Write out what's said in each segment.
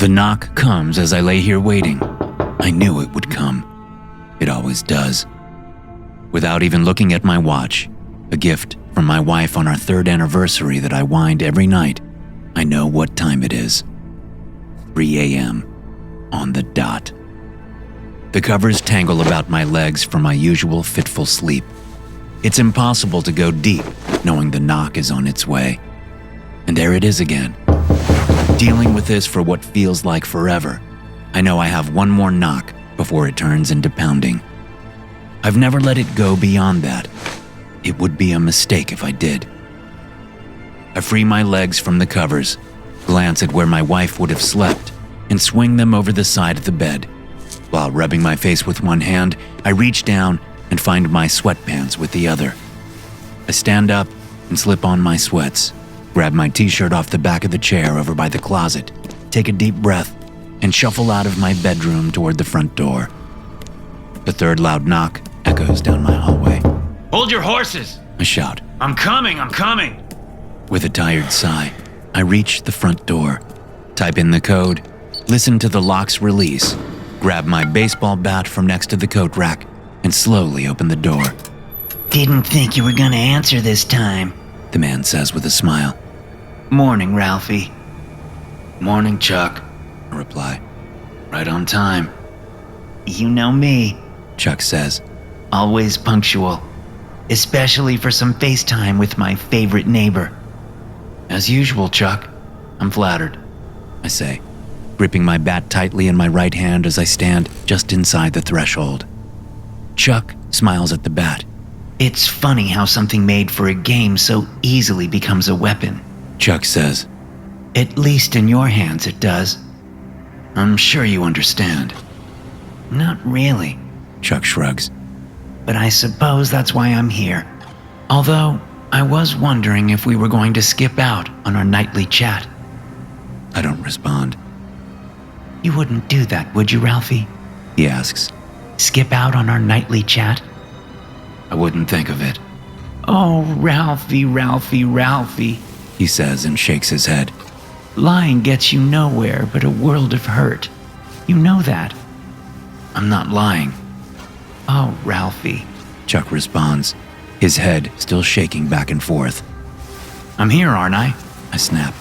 The knock comes as I lay here waiting. I knew it would come. It always does. Without even looking at my watch, a gift from my wife on our 3rd anniversary that I wind every night, I know what time it is. 3 a.m. on the dot. The covers tangle about my legs from my usual fitful sleep. It's impossible to go deep knowing the knock is on its way. And there it is again. Dealing with this for what feels like forever, I know I have one more knock before it turns into pounding. I've never let it go beyond that. It would be a mistake if I did. I free my legs from the covers, glance at where my wife would have slept, and swing them over the side of the bed. While rubbing my face with one hand, I reach down and find my sweatpants with the other. I stand up and slip on my sweats, grab my t-shirt off the back of the chair over by the closet, take a deep breath, and shuffle out of my bedroom toward the front door. The 3rd loud knock echoes down my hallway. Hold your horses! I shout. I'm coming! With a tired sigh, I reach the front door, type in the code, listen to the locks release, grab my baseball bat from next to the coat rack, and slowly open the door. Didn't think you were gonna answer this time, the man says with a smile. Morning, Ralphie. Morning, Chuck, I reply. Right on time. You know me, Chuck says. Always punctual, especially for some FaceTime with my favorite neighbor. As usual, Chuck. I'm flattered, I say, gripping my bat tightly in my right hand as I stand just inside the threshold. Chuck smiles at the bat. It's funny how something made for a game so easily becomes a weapon, Chuck says. At least in your hands it does. I'm sure you understand. Not really, Chuck shrugs. But I suppose that's why I'm here. Although, I was wondering if we were going to skip out on our nightly chat. I don't respond. You wouldn't do that, would you, Ralphie? He asks. Skip out on our nightly chat? I wouldn't think of it. Oh, Ralphie, he says and shakes his head. Lying gets you nowhere but a world of hurt. You know that. I'm not lying. Oh, Ralphie, Chuck responds, his head still shaking back and forth. I'm here, aren't I? I snap.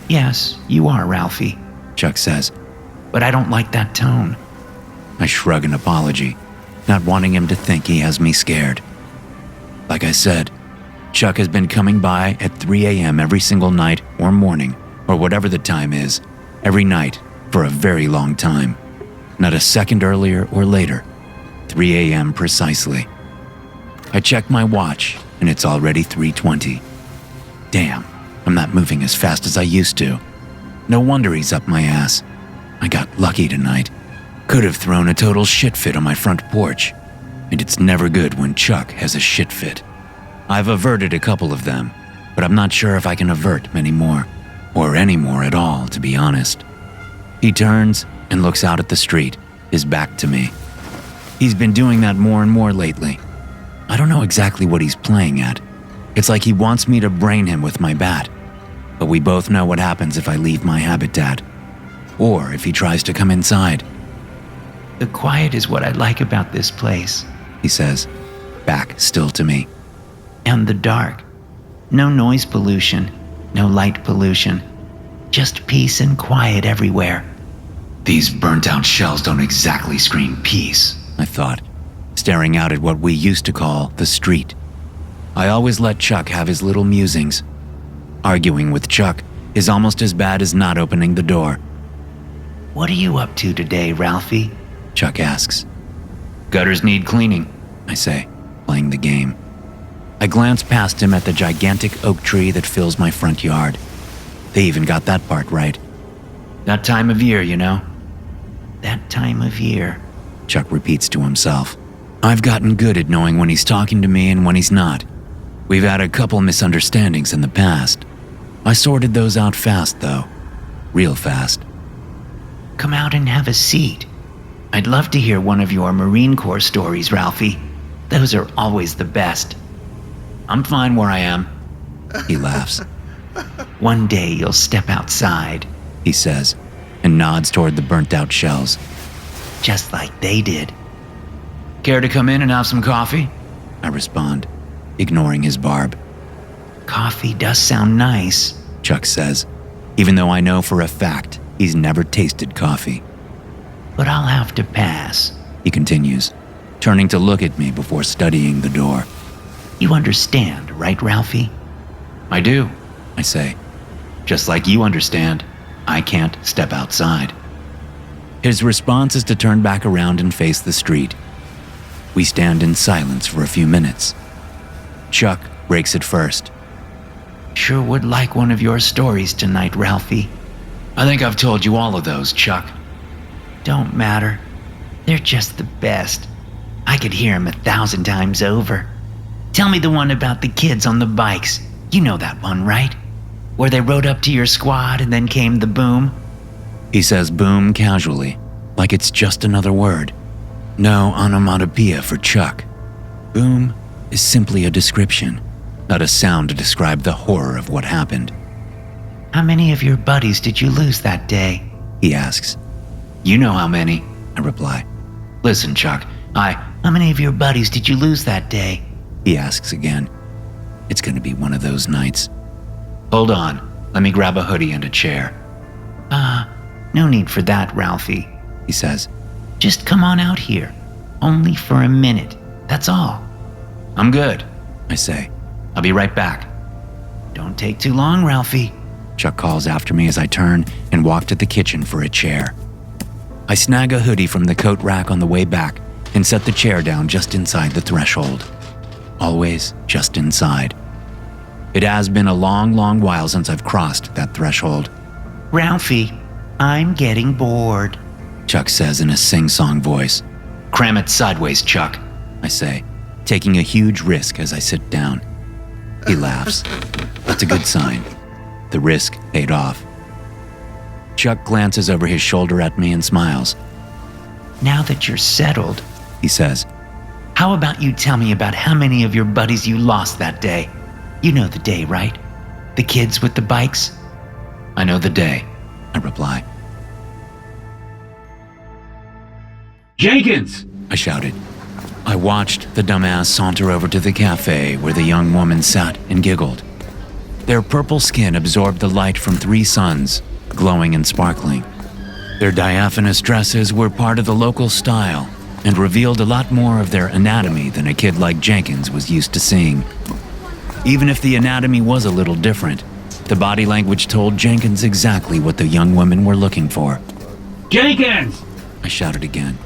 Yes, you are, Ralphie, Chuck says. But I don't like that tone. I shrug an apology, not wanting him to think he has me scared. Like I said, Chuck has been coming by at 3 a.m. every single night or morning, or whatever the time is, every night for a very long time. Not a second earlier or later. 3 a.m. precisely. I check my watch, and it's already 3:20. Damn, I'm not moving as fast as I used to. No wonder he's up my ass. I got lucky tonight. Could have thrown a total shit fit on my front porch, and it's never good when Chuck has a shit fit. I've averted a couple of them, but I'm not sure if I can avert many more, or any more at all, to be honest. He turns and looks out at the street, his back to me. He's been doing that more and more lately. I don't know exactly what he's playing at. It's like he wants me to brain him with my bat, but we both know what happens if I leave my habitat, or if he tries to come inside. The quiet is what I like about this place, he says, back still to me. And the dark. No noise pollution, no light pollution, just peace and quiet everywhere. These burnt-out shells don't exactly scream peace, I thought, staring out at what we used to call the street. I always let Chuck have his little musings. Arguing with Chuck is almost as bad as not opening the door. What are you up to today, Ralphie? Chuck asks. Gutters need cleaning, I say, playing the game. I glance past him at the gigantic oak tree that fills my front yard. They even got that part right. That time of year, you know. That time of year, Chuck repeats to himself. I've gotten good at knowing when he's talking to me and when he's not. We've had a couple misunderstandings in the past. I sorted those out fast, though. Real fast. Come out and have a seat. I'd love to hear one of your Marine Corps stories, Ralphie. Those are always the best. I'm fine where I am, he laughs. One day you'll step outside, he says, and nods toward the burnt-out shells. Just like they did. Care to come in and have some coffee? I respond, ignoring his barb. Coffee does sound nice. Chuck says, even though I know for a fact he's never tasted coffee. But I'll have to pass. He continues, turning to look at me before studying the door. You understand, right, Ralphie? I do. I say. Just like you understand, I can't step outside. His response is to turn back around and face the street. We stand in silence for a few minutes. Chuck breaks it first. Sure would like one of your stories tonight, Ralphie. I think I've told you all of those, Chuck. Don't matter. They're just the best. I could hear 'em 1,000 times over. Tell me the one about the kids on the bikes. You know that one, right? Where they rode up to your squad and then came the boom? He says boom casually, like it's just another word. No onomatopoeia for Chuck. Boom is simply a description, not a sound to describe the horror of what happened. How many of your buddies did you lose that day? He asks. You know how many. I reply. Listen, Chuck, How many of your buddies did you lose that day? He asks again. It's going to be one of those nights. Hold on. Let me grab a hoodie and a chair. No need for that, Ralphie. He says. Just come on out here. Only for a minute. That's all. I'm good. I say. I'll be right back. Don't take too long, Ralphie. Chuck calls after me as I turn and walk to the kitchen for a chair. I snag a hoodie from the coat rack on the way back and set the chair down just inside the threshold. Always just inside. It has been a long, long while since I've crossed that threshold. Ralphie, I'm getting bored. Chuck says in a sing-song voice. Cram it sideways, Chuck. I say, taking a huge risk as I sit down. He laughs. That's a good sign. The risk paid off. Chuck glances over his shoulder at me and smiles. Now that you're settled, He says, how about you tell me about how many of your buddies you lost that day? You know the day, right? The kids with the bikes? I know the day. I reply. Jenkins! I shouted. I watched the dumbass saunter over to the cafe where the young woman sat and giggled. Their purple skin absorbed the light from 3 suns, glowing and sparkling. Their diaphanous dresses were part of the local style and revealed a lot more of their anatomy than a kid like Jenkins was used to seeing. Even if the anatomy was a little different, the body language told Jenkins exactly what the young women were looking for. Jenkins! I shouted again.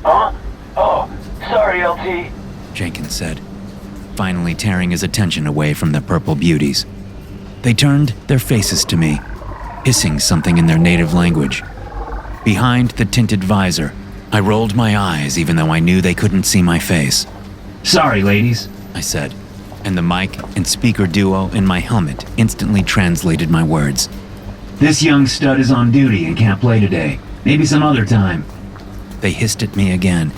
Huh? Oh, sorry, LT. Jenkins said, finally tearing his attention away from the purple beauties. They turned their faces to me, hissing something in their native language. Behind the tinted visor, I rolled my eyes even though I knew they couldn't see my face. Sorry, ladies, I said, and the mic and speaker duo in my helmet instantly translated my words. This young stud is on duty and can't play today. Maybe some other time. They hissed at me again.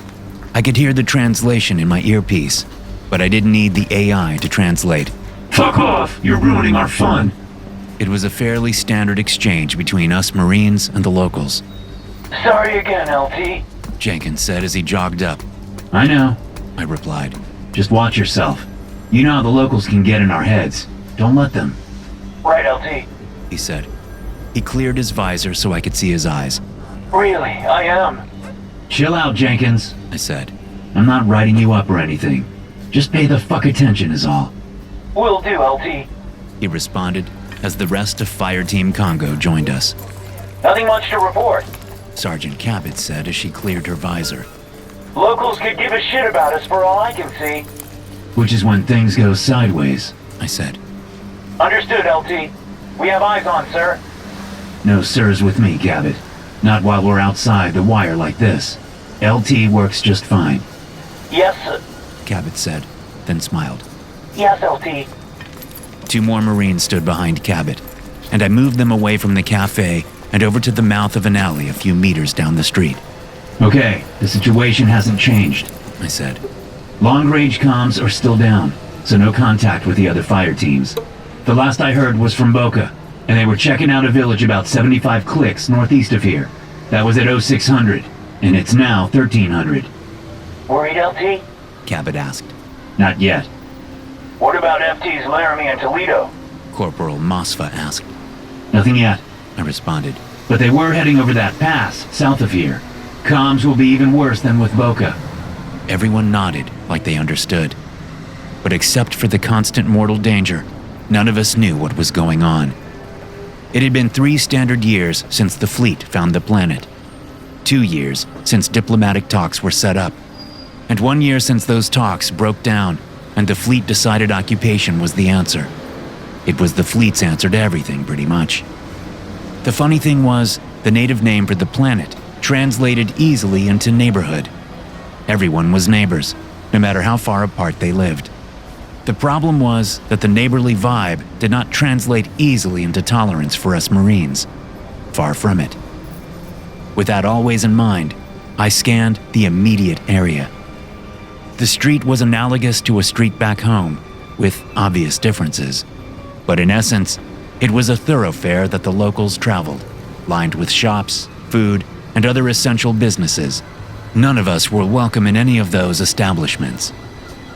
I could hear the translation in my earpiece, but I didn't need the AI to translate. Fuck off! You're ruining our fun. It was a fairly standard exchange between us Marines and the locals. Sorry again, LT. Jenkins said as he jogged up. I know. I replied. Just watch yourself. You know how the locals can get in our heads. Don't let them. Right, LT. He said. He cleared his visor so I could see his eyes. Really, I am. Chill out, Jenkins, I said. I'm not writing you up or anything. Just pay the fuck attention is all. Will do, LT. He responded as the rest of Fire Team Congo joined us. Nothing much to report. Sergeant Cabot said as she cleared her visor. Locals could give a shit about us for all I can see. Which is when things go sideways. I said. Understood, LT. We have eyes on, sir. No sirs with me, Cabot. Not while we're outside the wire like this. LT works just fine. Yes, sir. Cabot said, then smiled. Yes, LT. 2 more Marines stood behind Cabot, and I moved them away from the cafe and over to the mouth of an alley a few meters down the street. Okay, the situation hasn't changed, I said. Long-range comms are still down, so no contact with the other fire teams. The last I heard was from Boca. and they were checking out a village about 75 clicks northeast of here. That was at 0600, and it's now 1300. Worried, LT? Cabot asked. Not yet. What about FT's Laramie and Toledo? Corporal Mosfa asked. Nothing yet, I responded. but they were heading over that pass south of here. Comms will be even worse than with Boca. Everyone nodded like they understood. But except for the constant mortal danger, none of us knew what was going on. It had been 3 standard years since the fleet found the planet, 2 years since diplomatic talks were set up, and 1 year since those talks broke down and the fleet decided occupation was the answer. It was the fleet's answer to everything, pretty much. The funny thing was, the native name for the planet translated easily into neighborhood. Everyone was neighbors, no matter how far apart they lived. The problem was that the neighborly vibe did not translate easily into tolerance for us Marines. Far from it. With that always in mind, I scanned the immediate area. The street was analogous to a street back home, with obvious differences. But in essence, it was a thoroughfare that the locals traveled, lined with shops, food, and other essential businesses. None of us were welcome in any of those establishments.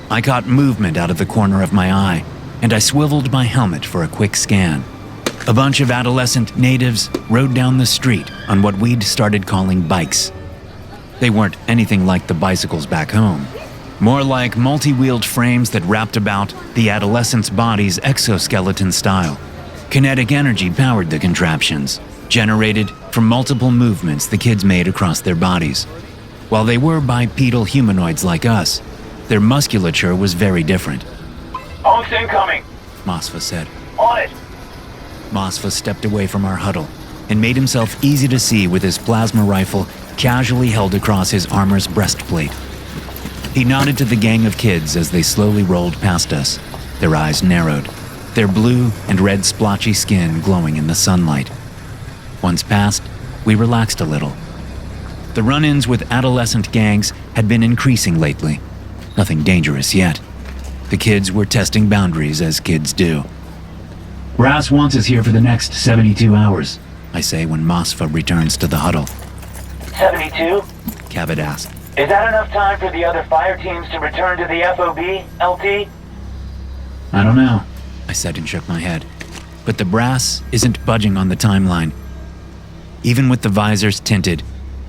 I caught movement out of the corner of my eye, and I swiveled my helmet for a quick scan. A bunch of adolescent natives rode down the street on what we'd started calling bikes. They weren't anything like the bicycles back home, more like multi-wheeled frames that wrapped about the adolescents' bodies exoskeleton style. Kinetic energy powered the contraptions, generated from multiple movements the kids made across their bodies. While they were bipedal humanoids like us, their musculature was very different. Punk's incoming! Mosfa said. On it! Mosfa stepped away from our huddle and made himself easy to see with his plasma rifle casually held across his armor's breastplate. He nodded to the gang of kids as they slowly rolled past us, their eyes narrowed, their blue and red splotchy skin glowing in the sunlight. Once past, we relaxed a little. The run-ins with adolescent gangs had been increasing lately. Nothing dangerous yet. The kids were testing boundaries as kids do. Brass wants us here for the next 72 hours. I say when Mosfa returns to the huddle. 72? Cabot asked. Is that enough time for the other fire teams to return to the FOB, LT? I don't know. I said and shook my head. But the brass isn't budging on the timeline. Even with the visors tinted,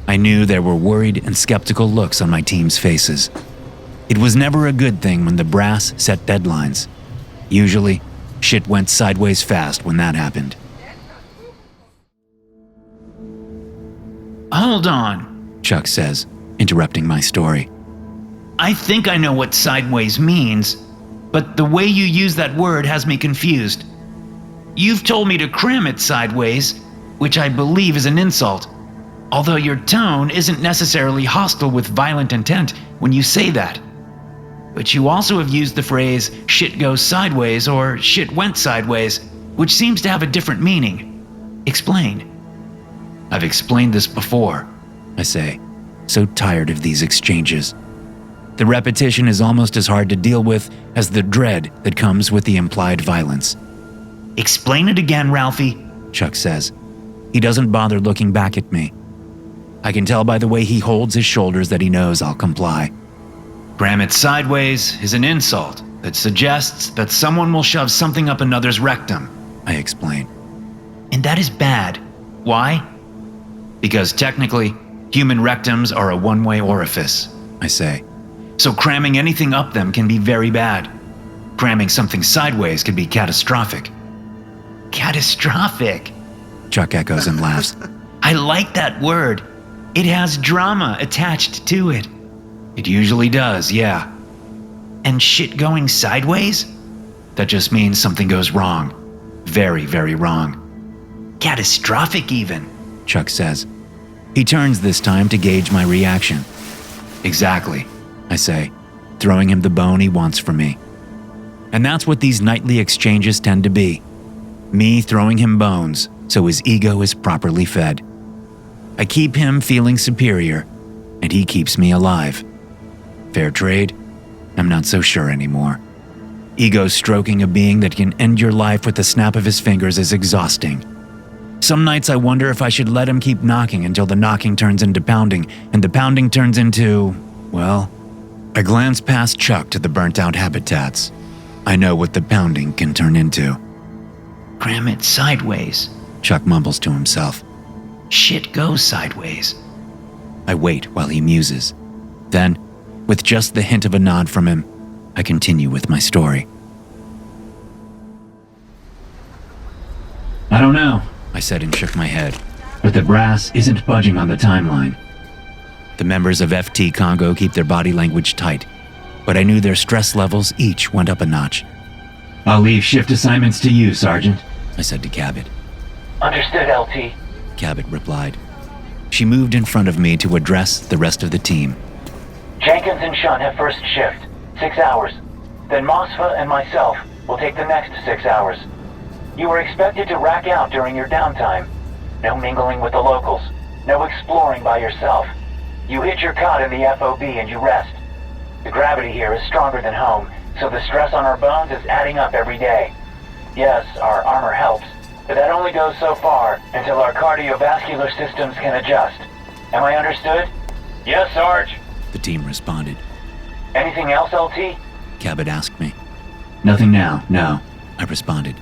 I knew there were worried and skeptical looks on my team's faces. It was never a good thing when the brass set deadlines. Usually, shit went sideways fast when that happened. Hold on, Chuck says, interrupting my story. I think I know what sideways means, but the way you use that word has me confused. You've told me to cram it sideways, which I believe is an insult, although your tone isn't necessarily hostile with violent intent when you say that. But you also have used the phrase shit goes sideways or shit went sideways, which seems to have a different meaning. Explain. I've explained this before, I say, so tired of these exchanges. The repetition is almost as hard to deal with as the dread that comes with the implied violence. Explain it again, Ralphie, Chuck says. He doesn't bother looking back at me. I can tell by the way he holds his shoulders that he knows I'll comply. Cram it sideways is an insult that suggests that someone will shove something up another's rectum, I explain. And that is bad. Why? Because technically, human rectums are a one-way orifice, I say. So cramming anything up them can be very bad. Cramming something sideways can be catastrophic. Catastrophic? Chuck echoes and laughs. I like that word. It has drama attached to it. It usually does, yeah. And shit going sideways? That just means something goes wrong. Very, very wrong. Catastrophic even, Chuck says. He turns this time to gauge my reaction. Exactly, I say, throwing him the bone he wants from me. And that's what these nightly exchanges tend to be. Me throwing him bones so his ego is properly fed. I keep him feeling superior, and he keeps me alive. Fair trade? I'm not so sure anymore. Ego stroking a being that can end your life with the snap of his fingers is exhausting. Some nights I wonder if I should let him keep knocking until the knocking turns into pounding, and the pounding turns into, well, I glance past Chuck to the burnt-out habitats. I know what the pounding can turn into. Cram it sideways. Chuck mumbles to himself. Shit goes sideways. I wait while he muses. Then, with just the hint of a nod from him, I continue with my story. I don't know, I said and shook my head. but the brass isn't budging on the timeline. The members of FT Congo keep their body language tight, but I knew their stress levels each went up a notch. I'll leave shift assignments to you, Sergeant. I said to Cabot. Understood, LT. Cabot replied. She moved in front of me to address the rest of the team. Jenkins and Shun have first shift, 6 hours. Then Mosfa and myself will take the next 6 hours. You are expected to rack out during your downtime. No mingling with the locals. No exploring by yourself. You hit your cot in the FOB and you rest. The gravity here is stronger than home, so the stress on our bones is adding up every day. Yes, our armor helps, but that only goes so far until our cardiovascular systems can adjust. Am I understood? Yes, Sarge. The team responded. Anything else, LT? Cabot asked me. Nothing now, no. I responded.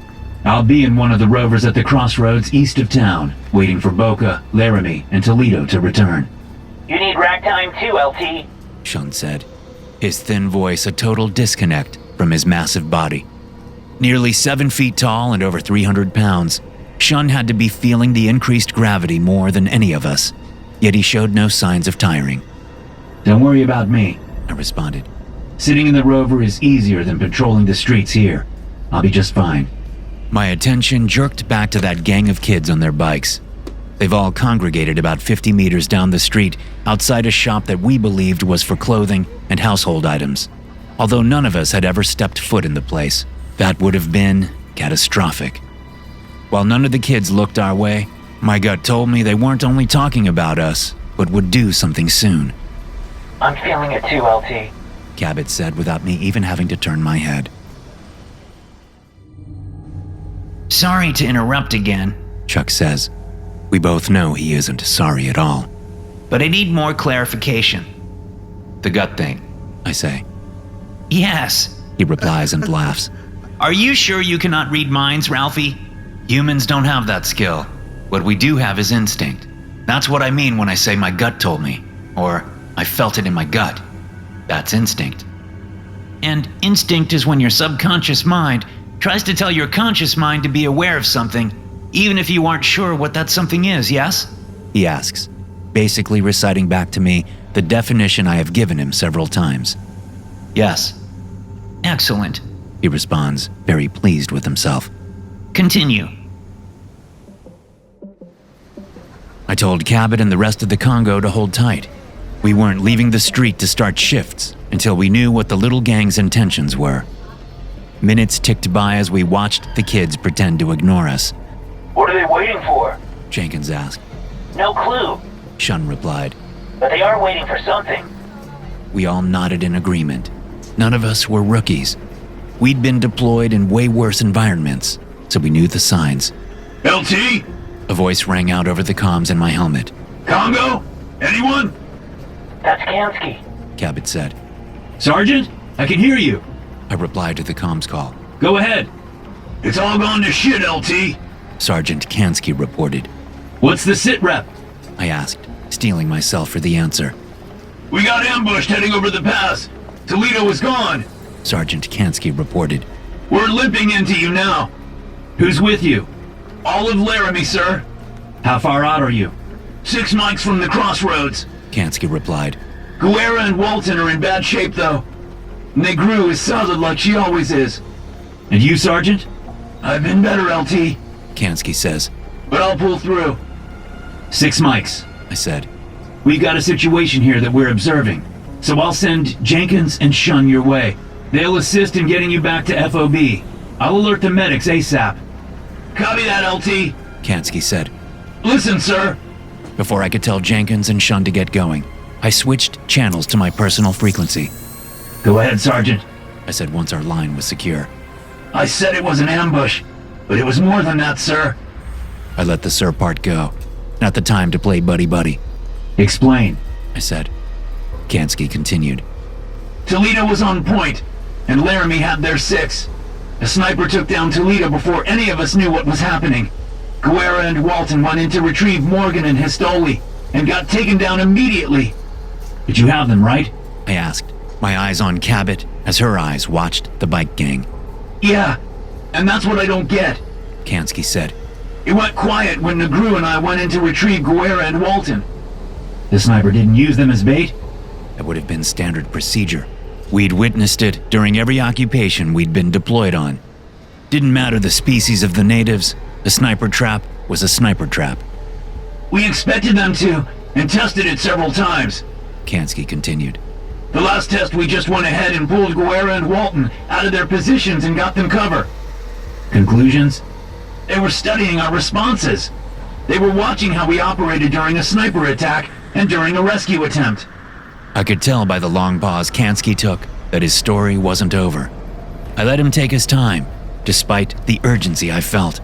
I'll be in one of the rovers at the crossroads east of town, waiting for Boca, Laramie, and Toledo to return. You need rack time too, LT. Shun said, his thin voice a total disconnect from his massive body. Nearly 7 feet tall and over 300 pounds, Shun had to be feeling the increased gravity more than any of us, yet he showed no signs of tiring. Don't worry about me, I responded. Sitting in the rover is easier than patrolling the streets here. I'll be just fine. My attention jerked back to that gang of kids on their bikes. They've all congregated about 50 meters down the street outside a shop that we believed was for clothing and household items. Although none of us had ever stepped foot in the place, that would have been catastrophic. While none of the kids looked our way, my gut told me they weren't only talking about us, but would do something soon. I'm feeling it too, LT. Cabot said without me even having to turn my head. Sorry to interrupt again, Chuck says. We both know he isn't sorry at all. but I need more clarification. The gut thing, I say. Yes. He replies and laughs. Are you sure you cannot read minds, Ralphie? Humans don't have that skill. What we do have is instinct. That's what I mean when I say my gut told me, or I felt it in my gut. That's instinct. And instinct is when your subconscious mind tries to tell your conscious mind to be aware of something, even if you aren't sure what that something is, yes? He asks, basically reciting back to me the definition I have given him several times. Yes. Excellent. He responds, very pleased with himself. Continue. I told Cabot and the rest of the Congo to hold tight. We weren't leaving the street to start shifts until we knew what the little gang's intentions were. Minutes ticked by as we watched the kids pretend to ignore us. What are they waiting for? Jenkins asked. No clue, Shun replied. but they are waiting for something. We all nodded in agreement. None of us were rookies. We'd been deployed in way worse environments, so we knew the signs. LT? A voice rang out over the comms in my helmet. Congo? Anyone? That's Kansky. Cabot said. Sergeant? I can hear you. I replied to the comms call. Go ahead. It's all gone to shit, LT. Sergeant Kansky reported. What's the sit rep? I asked, steeling myself for the answer. We got ambushed heading over the pass. Toledo is gone. Sergeant Kansky reported. We're limping into you now. Who's with you? All of Laramie, sir. How far out are you? 6 mics from the crossroads. Kansky replied. Guerra and Walton are in bad shape, though. Negru is solid like she always is. And you, Sergeant? I've been better, LT. Kansky says. But I'll pull through. 6 mics, I said. We've got a situation here that we're observing. So I'll send Jenkins and Shun your way. They'll assist in getting you back to FOB. I'll alert the medics ASAP. Copy that, LT. Kansky said. Listen, sir. Before I could tell Jenkins and Shun to get going, I switched channels to my personal frequency. Go ahead, Sergeant. I said once our line was secure. I said it was an ambush, but it was more than that, sir. I let the sir part go. Not the time to play buddy-buddy. Explain. I said. Kansky continued. Toledo was on point, and Laramie had their 6. A sniper took down Toledo before any of us knew what was happening. Guerra and Walton went in to retrieve Morgan and Histoli, and got taken down immediately. But you have them, right? I asked, my eyes on Cabot as her eyes watched the bike gang. Yeah, and that's what I don't get. Kansky said. It went quiet when Negru and I went in to retrieve Guerra and Walton. The sniper didn't use them as bait? That would have been standard procedure. We'd witnessed it during every occupation we'd been deployed on. Didn't matter the species of the natives, a sniper trap was a sniper trap. We expected them to, and tested it several times. Kansky continued. The last test we just went ahead and pulled Guerra and Walton out of their positions and got them cover. Conclusions? They were studying our responses. They were watching how we operated during a sniper attack and during a rescue attempt. I could tell by the long pause Kansky took that his story wasn't over. I let him take his time, despite the urgency I felt.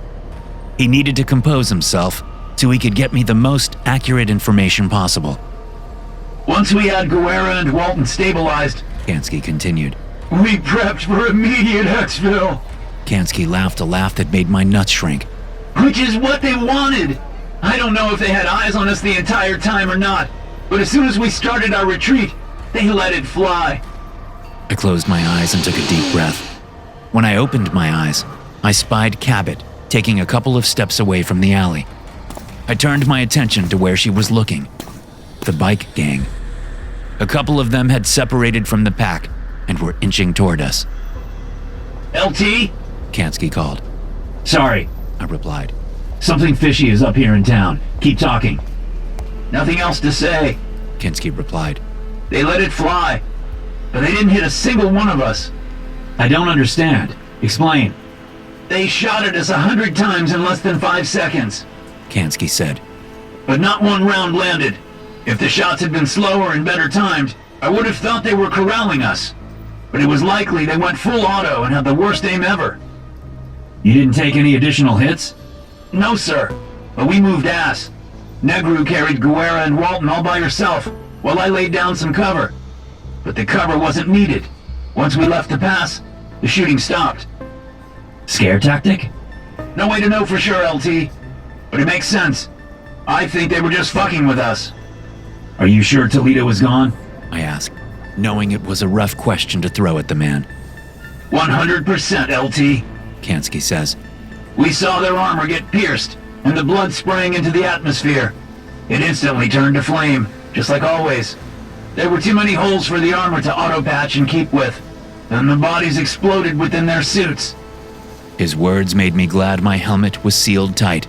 He needed to compose himself so he could get me the most accurate information possible. Once we had Guerra and Walton stabilized, Kansky continued, we prepped for immediate exfil. Kansky laughed a laugh that made my nuts shrink. Which is what they wanted. I don't know if they had eyes on us the entire time or not, but as soon as we started our retreat, they let it fly. I closed my eyes and took a deep breath. When I opened my eyes, I spied Cabot taking a couple of steps away from the alley. I turned my attention to where she was looking. The bike gang. A couple of them had separated from the pack and were inching toward us. LT? Kansky called. Sorry, I replied. Something fishy is up here in town. Keep talking. Nothing else to say, Kansky replied. They let it fly, but they didn't hit a single one of us. I don't understand. Explain. They shot at us 100 times in less than 5 seconds. Kansky said. But not one round landed. If the shots had been slower and better timed, I would have thought they were corralling us. But it was likely they went full auto and had the worst aim ever. You didn't take any additional hits? No, sir. But we moved ass. Negru carried Guerra and Walton all by herself, while I laid down some cover. But the cover wasn't needed. Once we left the pass, the shooting stopped. Scare tactic? No way to know for sure, LT. But it makes sense. I think they were just fucking with us. Are you sure Toledo was gone? I asked, knowing it was a rough question to throw at the man. 100% LT, Kansky says. We saw their armor get pierced, and the blood spraying into the atmosphere. It instantly turned to flame, just like always. There were too many holes for the armor to auto-patch and keep with. Then the bodies exploded within their suits. His words made me glad my helmet was sealed tight.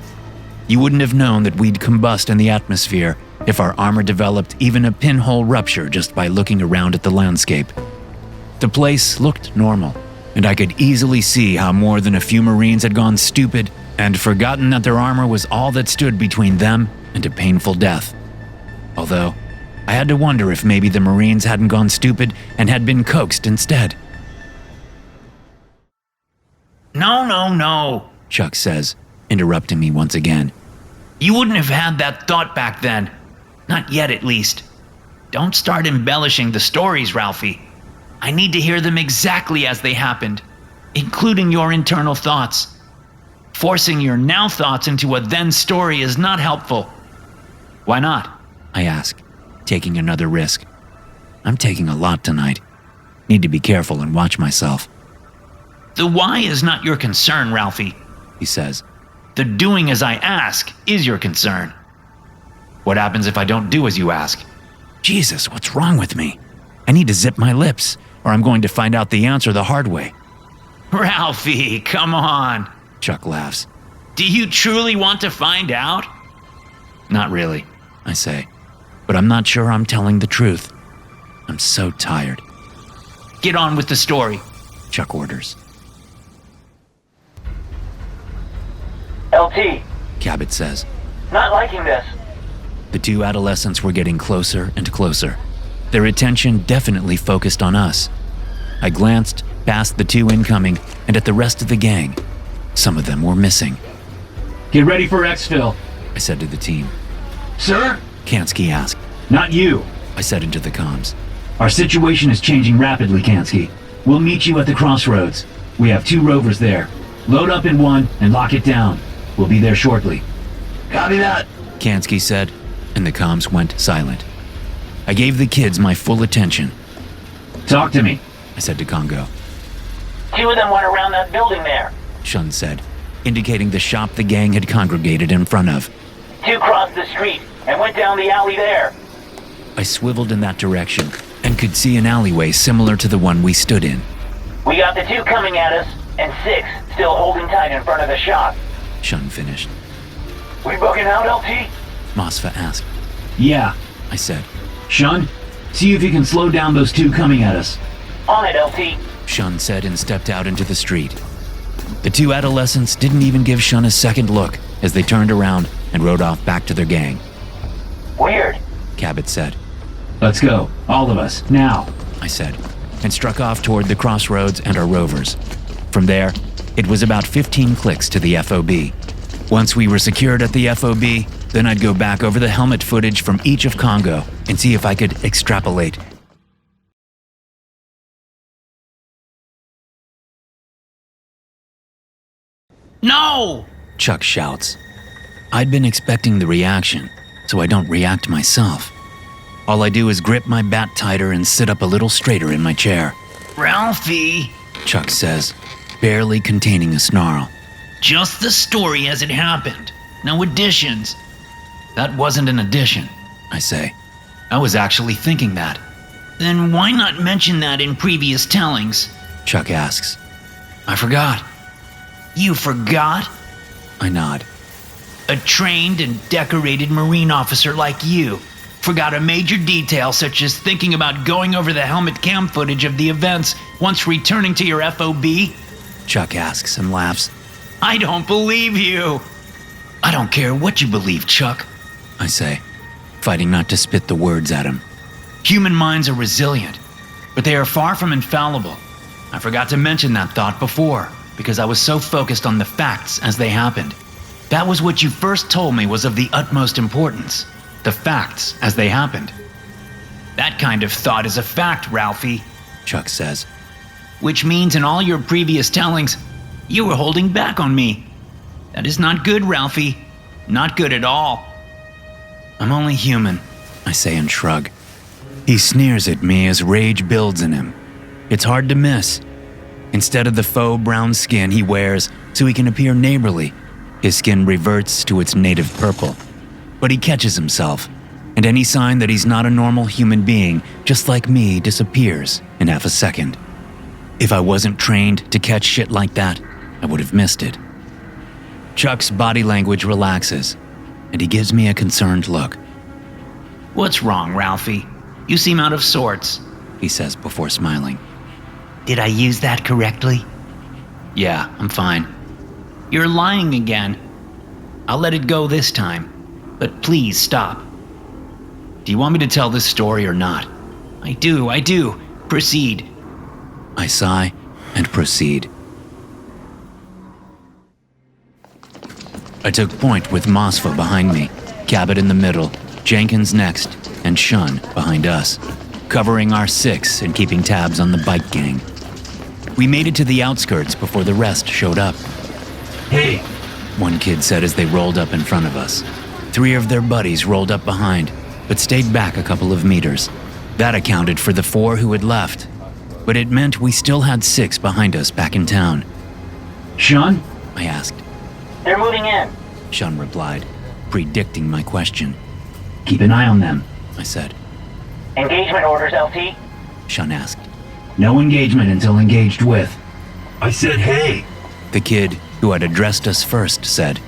You wouldn't have known that we'd combust in the atmosphere if our armor developed even a pinhole rupture just by looking around at the landscape. The place looked normal, and I could easily see how more than a few Marines had gone stupid and forgotten that their armor was all that stood between them and a painful death. Although, I had to wonder if maybe the Marines hadn't gone stupid and had been coaxed instead. No, Chuck says, interrupting me once again. you wouldn't have had that thought back then. Not yet, at least. Don't start embellishing the stories, Ralphie. I need to hear them exactly as they happened, including your internal thoughts. Forcing your now thoughts into a then story is not helpful. Why not? I ask, taking another risk. I'm taking a lot tonight. Need to be careful and watch myself. The why is not your concern, Ralphie, he says. The doing as I ask is your concern. What happens if I don't do as you ask? Jesus, what's wrong with me? I need to zip my lips, or I'm going to find out the answer the hard way. Ralphie, come on. Chuck laughs. Do you truly want to find out? Not really, I say, but I'm not sure I'm telling the truth. I'm so tired. Get on with the story, Chuck orders. LT, Cabot says. not liking this. The two adolescents were getting closer and closer. Their attention definitely focused on us. I glanced past the 2 incoming, and at the rest of the gang. Some of them were missing. Get ready for exfil. I said to the team. Sir? Kansky asked. Not you. I said into the comms. Our situation is changing rapidly, Kansky. We'll meet you at the crossroads. We have 2 rovers there. Load up in one and lock it down. We'll be there shortly. Copy that, Kansky said, and the comms went silent. I gave the kids my full attention. Talk to me. I said to Congo. 2 of them went around that building there. Shun said, indicating the shop the gang had congregated in front of. 2 crossed the street and went down the alley there. I swiveled in that direction and could see an alleyway similar to the one we stood in. We got the 2 coming at us and 6 still holding tight in front of the shop. Shun finished. We booking out, LT? Mosfa asked. Yeah. I said. Shun, see if you can slow down those 2 coming at us. On it, LT. Shun said and stepped out into the street. The 2 adolescents didn't even give Shun a second look as they turned around and rode off back to their gang. Weird. Cabot said. Let's go. All of us. Now. I said, and struck off toward the crossroads and our rovers. From there, it was about 15 clicks to the FOB. Once we were secured at the FOB, then I'd go back over the helmet footage from each of Congo and see if I could extrapolate. No! Chuck shouts. I'd been expecting the reaction, so I don't react myself. All I do is grip my bat tighter and sit up a little straighter in my chair. Ralphie, Chuck says, barely containing a snarl. just the story as it happened. No additions. That wasn't an addition. I say. I was actually thinking that. Then why not mention that in previous tellings? Chuck asks. I forgot. You forgot? I nod. A trained and decorated Marine officer like you forgot a major detail such as thinking about going over the helmet cam footage of the events once returning to your FOB? Chuck asks and laughs. I don't believe you. I don't care what you believe, Chuck. I say, fighting not to spit the words at him. Human minds are resilient, but they are far from infallible. I forgot to mention that thought before because I was so focused on the facts as they happened. That was what you first told me was of the utmost importance. The facts as they happened. That kind of thought is a fact, Ralphie. Chuck says. Which means in all your previous tellings, you were holding back on me. That is not good, Ralphie. Not good at all. I'm only human, I say and shrug. He sneers at me as rage builds in him. It's hard to miss. Instead of the faux brown skin he wears so he can appear neighborly, his skin reverts to its native purple. But he catches himself, and any sign that he's not a normal human being, just like me, disappears in half a second. If I wasn't trained to catch shit like that, I would have missed it. Chuck's body language relaxes, and he gives me a concerned look. What's wrong, Ralphie? You seem out of sorts, he says before smiling. Did I use that correctly? Yeah, I'm fine. You're lying again. I'll let it go this time, but please stop. Do you want me to tell this story or not? I do. Proceed. I sigh and proceed. I took point with Mosfa behind me, Cabot in the middle, Jenkins next, and Shun behind us, covering our 6 and keeping tabs on the bike gang. We made it to the outskirts before the rest showed up. Hey, one kid said as they rolled up in front of us. 3 of their buddies rolled up behind, but stayed back a couple of meters. That accounted for the 4 who had left, but it meant we still had 6 behind us back in town. Shun? I asked. They're moving in. Shun replied, predicting my question. Keep an eye on them, I said. Engagement orders, LT? Shun asked. No engagement until engaged with. I said hey. The kid who had addressed us first said.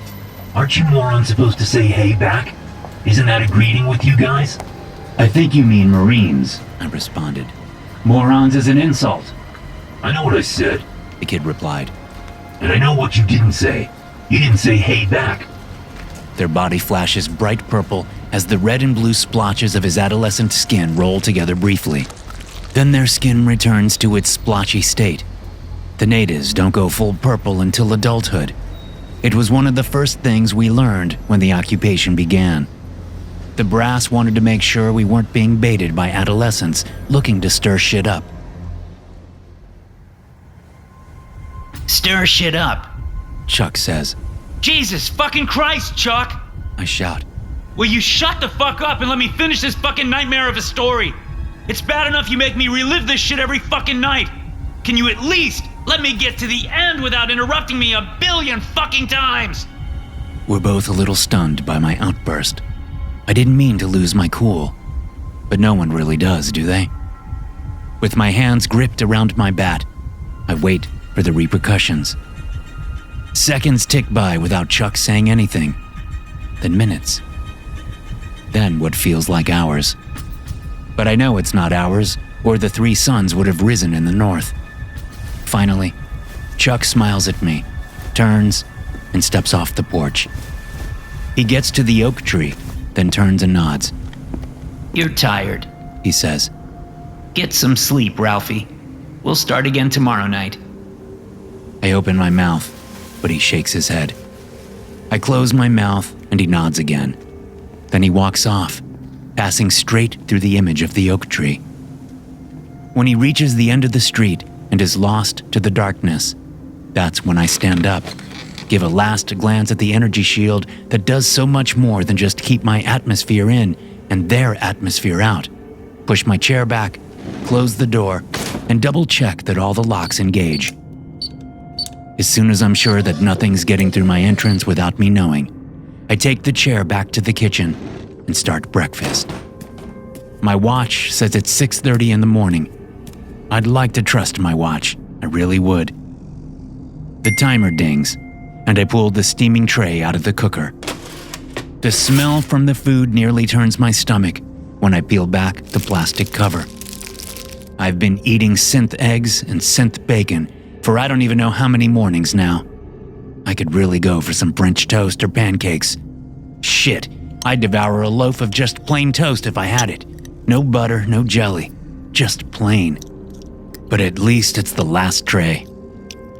Aren't you morons supposed to say hey back? Isn't that a greeting with you guys? I think you mean Marines, I responded. Morons is an insult. I know what I said, The kid replied. and I know what you didn't say. You didn't say hey back. Their body flashes bright purple as the red and blue splotches of his adolescent skin roll together briefly. Then their skin returns to its splotchy state, The natives don't go full purple until adulthood. It was one of the first things we learned when the occupation began. The brass wanted to make sure we weren't being baited by adolescents looking to stir shit up. Stir shit up. Chuck says. Jesus fucking Christ, Chuck! I shout. Will you shut the fuck up and let me finish this fucking nightmare of a story? It's bad enough you make me relive this shit every fucking night. Can you at least let me get to the end without interrupting me a billion fucking times? We're both a little stunned by my outburst. I didn't mean to lose my cool, but no one really does, do they? With my hands gripped around my bat, I wait for the repercussions. Seconds tick by without Chuck saying anything, then minutes. Then what feels like hours. But I know it's not hours, or the 3 suns would have risen in the north. Finally, Chuck smiles at me, turns, and steps off the porch. He gets to the oak tree, then turns and nods. You're tired, He says. Get some sleep, Ralphie. We'll start again tomorrow night. I open my mouth, but he shakes his head. I close my mouth, and he nods again. Then he walks off, passing straight through the image of the oak tree. When he reaches the end of the street and is lost to the darkness, that's when I stand up, give a last glance at the energy shield that does so much more than just keep my atmosphere in and their atmosphere out, push my chair back, close the door, and double-check that all the locks engage. As soon as I'm sure that nothing's getting through my entrance without me knowing, I take the chair back to the kitchen and start breakfast. My watch says it's 6:30 in the morning. I'd like to trust my watch, I really would. The timer dings, and I pull the steaming tray out of the cooker. The smell from the food nearly turns my stomach when I peel back the plastic cover. I've been eating synth eggs and synth bacon for I don't even know how many mornings now. I could really go for some French toast or pancakes. Shit, I'd devour a loaf of just plain toast if I had it. No butter, no jelly, just plain. But at least it's the last tray.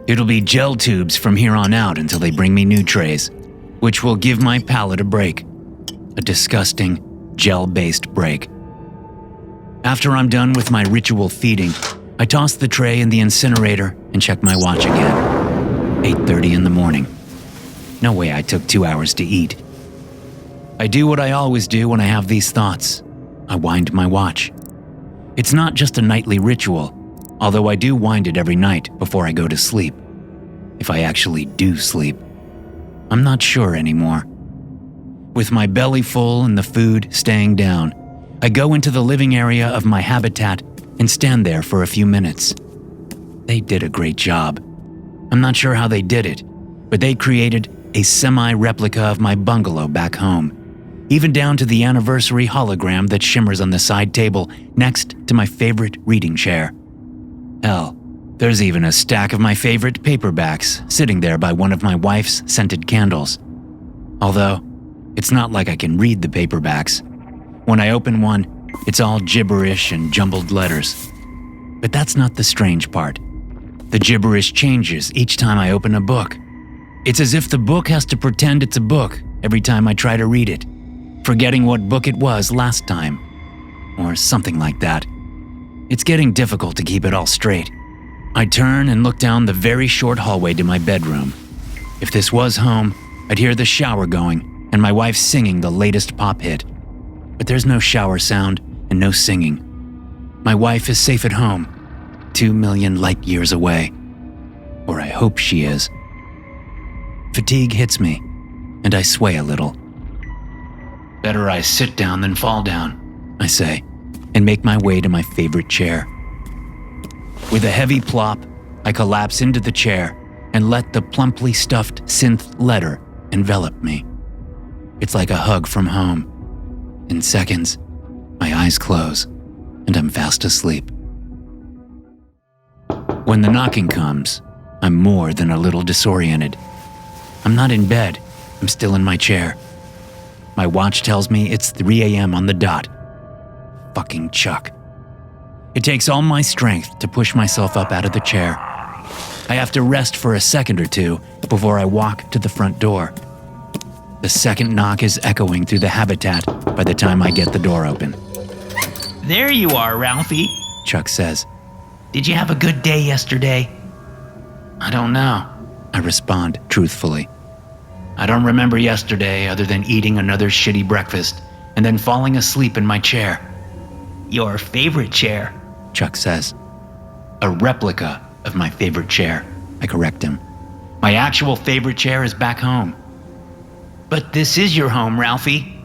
It'll be gel tubes from here on out until they bring me new trays, which will give my palate a break. A disgusting, gel-based break. After I'm done with my ritual feeding, I toss the tray in the incinerator and check my watch again. 8:30 in the morning. No way I took 2 hours to eat. I do what I always do when I have these thoughts. I wind my watch. It's not just a nightly ritual, although I do wind it every night before I go to sleep. If I actually do sleep. I'm not sure anymore. With my belly full and the food staying down, I go into the living area of my habitat and stand there for a few minutes. They did a great job. I'm not sure how they did it, but they created a semi-replica of my bungalow back home, even down to the anniversary hologram that shimmers on the side table next to my favorite reading chair. Hell, there's even a stack of my favorite paperbacks sitting there by one of my wife's scented candles. Although, it's not like I can read the paperbacks. When I open one, it's all gibberish and jumbled letters. But that's not the strange part. The gibberish changes each time I open a book. It's as if the book has to pretend it's a book every time I try to read it, forgetting what book it was last time, or something like that. It's getting difficult to keep it all straight. I turn and look down the very short hallway to my bedroom. If this was home, I'd hear the shower going and my wife singing the latest pop hit. But there's no shower sound and no singing. My wife is safe at home, 2 million light years away. Or I hope she is. Fatigue hits me, and I sway a little. Better I sit down than fall down, I say, and make my way to my favorite chair. With a heavy plop, I collapse into the chair and let the plumply stuffed synth letter envelop me. It's like a hug from home. In seconds, my eyes close, and I'm fast asleep. When the knocking comes, I'm more than a little disoriented. I'm not in bed, I'm still in my chair. My watch tells me it's 3 a.m. on the dot. Fucking Chuck. It takes all my strength to push myself up out of the chair. I have to rest for a second or two before I walk to the front door. The second knock is echoing through the habitat by the time I get the door open. There you are, Ralphie. Chuck says. Did you have a good day yesterday? I don't know. I respond truthfully. I don't remember yesterday other than eating another shitty breakfast and then falling asleep in my chair. Your favorite chair, Chuck says. a replica of my favorite chair. I correct him. My actual favorite chair is back home. But this is your home, Ralphie.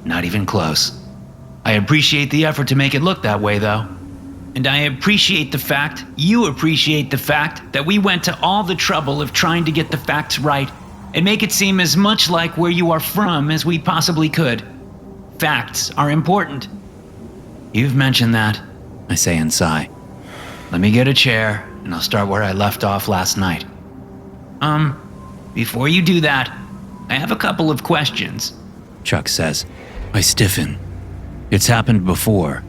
Not even close. I appreciate the effort to make it look that way, though. And I appreciate the fact, you appreciate the fact, that we went to all the trouble of trying to get the facts right and make it seem as much like where you are from as we possibly could. Facts are important. You've mentioned that, I say and sigh. Let me get a chair, and I'll start where I left off last night. Before you do that, I have a couple of questions. Chuck says. I stiffen. It's happened before.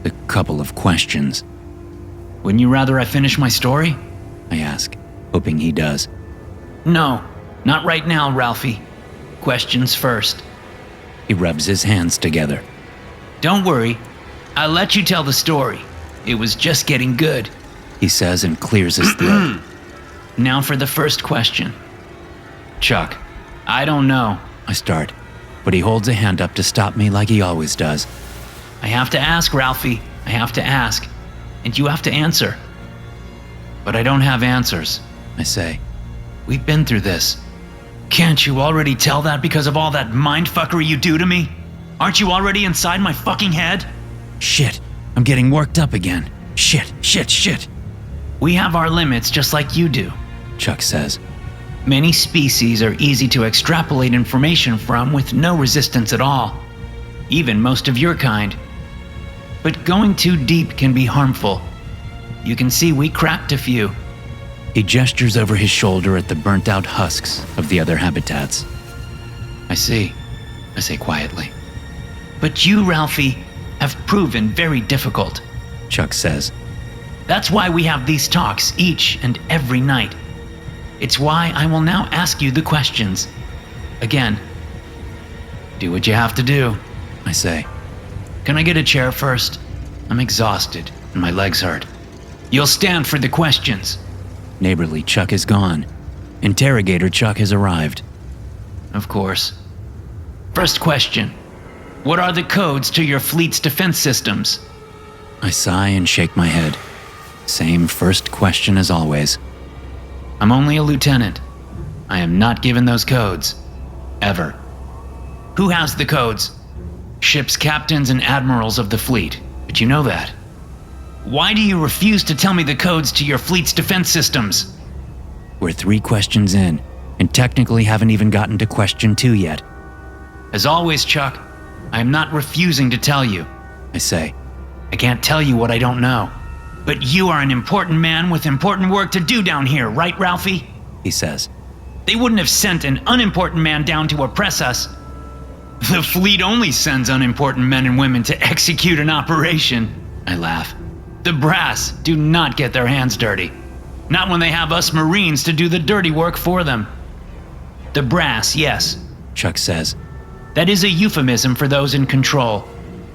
A couple of questions. Wouldn't you rather I finish my story? I ask, hoping he does. No, not right now, Ralphie. Questions first. He rubs his hands together. Don't worry, I'll let you tell the story. It was just getting good. He says and clears his throat. Now for the first question. Chuck, I don't know. I start, but he holds a hand up to stop me like he always does. I have to ask, Ralphie. I have to ask. And you have to answer. But I don't have answers. I say. We've been through this. Can't you already tell that because of all that mindfuckery you do to me? Aren't you already inside my fucking head? Shit, I'm getting worked up again. Shit. We have our limits just like you do. Chuck says. Many species are easy to extrapolate information from with no resistance at all. Even most of your kind. But going too deep can be harmful. You can see we cracked a few. He gestures over his shoulder at the burnt-out husks of the other habitats. I see, I say quietly. But you, Ralphie, have proven very difficult. Chuck says. That's why we have these talks each and every night. It's why I will now ask you the questions. Again. Do what you have to do, I say. Can I get a chair first? I'm exhausted and my legs hurt. You'll stand for the questions. Neighborly Chuck is gone. Interrogator Chuck has arrived. Of course. First question. What are the codes to your fleet's defense systems? I sigh and shake my head. Same first question as always. I'm only a lieutenant. I am not given those codes. Ever. Who has the codes? Ships' captains and admirals of the fleet. But you know that. Why do you refuse to tell me the codes to your fleet's defense systems? We're 3 questions in, and technically haven't even gotten to question 2 yet. As always, Chuck, I am not refusing to tell you. I say. I can't tell you what I don't know. But you are an important man with important work to do down here, right, Ralphie? He says. They wouldn't have sent an unimportant man down to oppress us. The fleet only sends unimportant men and women to execute an operation. I laugh. The brass do not get their hands dirty. Not when they have us Marines to do the dirty work for them. The brass, yes. Chuck says. That is a euphemism for those in control.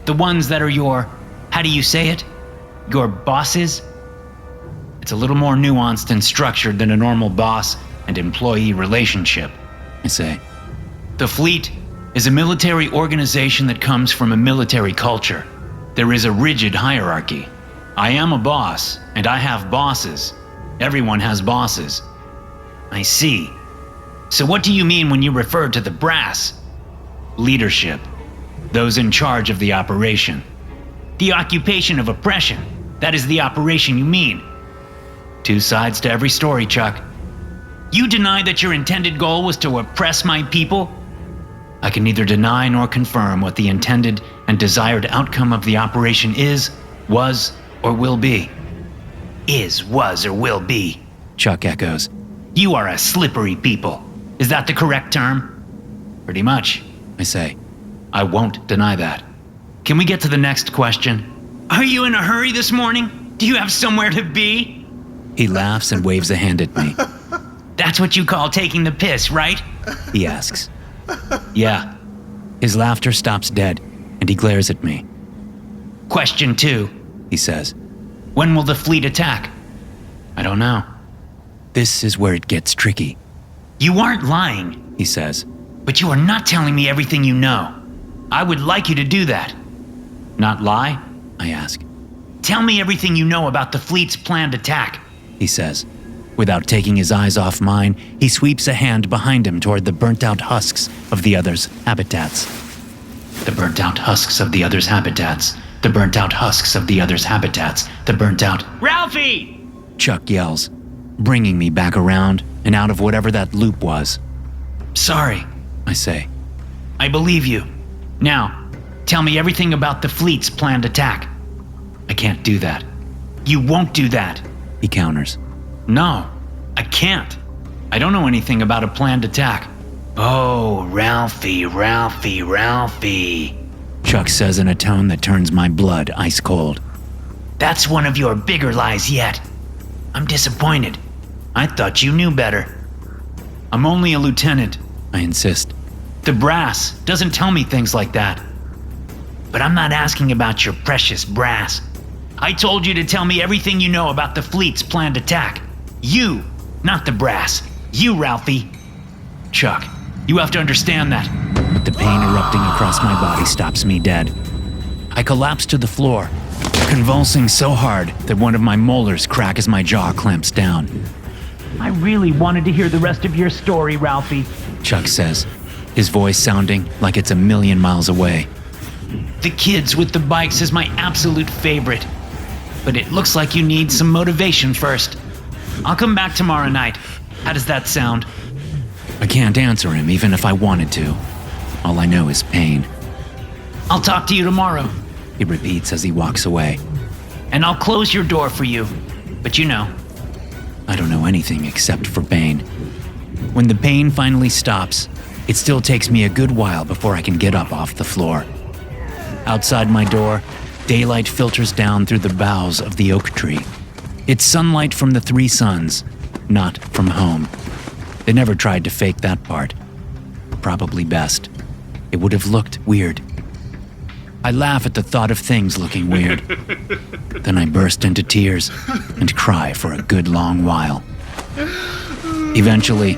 The ones that are your, how do you say it? Your bosses? It's a little more nuanced and structured than a normal boss and employee relationship. I say. The fleet is a military organization that comes from a military culture. There is a rigid hierarchy. I am a boss, and I have bosses. Everyone has bosses. I see. So what do you mean when you refer to the brass? Leadership. Those in charge of the operation. The occupation of oppression. That is the operation you mean. 2 sides to every story, Chuck. You deny that your intended goal was to oppress my people? I can neither deny nor confirm what the intended and desired outcome of the operation is, was, or will be. Is, was, or will be. Chuck echoes. You are a slippery people. Is that the correct term? Pretty much. I say. I won't deny that. Can we get to the next question? Are you in a hurry this morning? Do you have somewhere to be? He laughs and waves a hand at me. That's what you call taking the piss, right? He asks. Yeah. His laughter stops dead, and he glares at me. Question 2, He says, when will the fleet attack? I don't know. this is where it gets tricky, You aren't lying, he says. but you are not telling me everything you know. I would like you to do that. Not lie? I ask. Tell me everything you know about the fleet's planned attack. He says. Without taking his eyes off mine, he sweeps a hand behind him toward the burnt-out husks of the others' habitats. The burnt-out husks of the others' habitats. The burnt-out husks of the others' habitats. The burnt-out... Ralphie! Chuck yells, bringing me back around and out of whatever that loop was. Sorry, I say. I believe you. Now, tell me everything about the fleet's planned attack. I can't do that. You won't do that. He counters. No, I can't. I don't know anything about a planned attack. Oh, Ralphie. Chuck says in a tone that turns my blood ice cold. That's one of your bigger lies yet. I'm disappointed. I thought you knew better. I'm only a lieutenant. I insist. The brass doesn't tell me things like that. But I'm not asking about your precious brass. I told you to tell me everything you know about the fleet's planned attack. You, not the brass. You, Ralphie. Chuck, you have to understand that. But the pain erupting across my body stops me dead. I collapse to the floor, convulsing so hard that one of my molars crack as my jaw clamps down. I really wanted to hear the rest of your story, Ralphie. Chuck says, his voice sounding like it's a million miles away. The kids with the bikes is my absolute favorite. But it looks like you need some motivation first. I'll come back tomorrow night. How does that sound? I can't answer him even if I wanted to. All I know is pain. I'll talk to you tomorrow. He repeats as he walks away. And I'll close your door for you. But you know. I don't know anything except for pain. When the pain finally stops, it still takes me a good while before I can get up off the floor. Outside my door, daylight filters down through the boughs of the oak tree. It's sunlight from the 3 suns, not from home. They never tried to fake that part. Probably best. It would have looked weird. I laugh at the thought of things looking weird. Then I burst into tears and cry for a good long while. Eventually,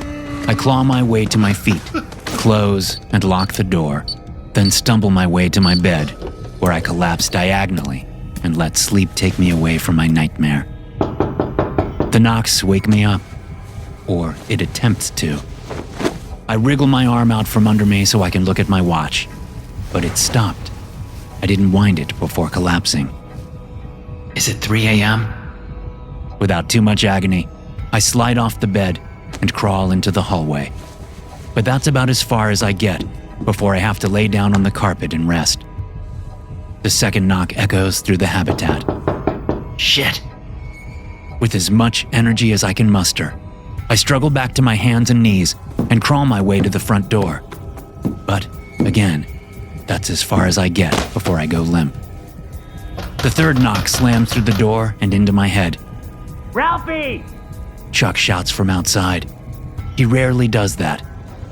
I claw my way to my feet, close and lock the door, then stumble my way to my bed, where I collapse diagonally and let sleep take me away from my nightmare. The knocks wake me up, or it attempts to. I wriggle my arm out from under me so I can look at my watch, but it stopped. I didn't wind it before collapsing. Is it 3 a.m.? Without too much agony, I slide off the bed and crawl into the hallway. But that's about as far as I get before I have to lay down on the carpet and rest. The second knock echoes through the habitat. Shit. With as much energy as I can muster, I struggle back to my hands and knees and crawl my way to the front door. But, again, that's as far as I get before I go limp. The third knock slams through the door and into my head. Ralphie! Chuck shouts from outside. He rarely does that,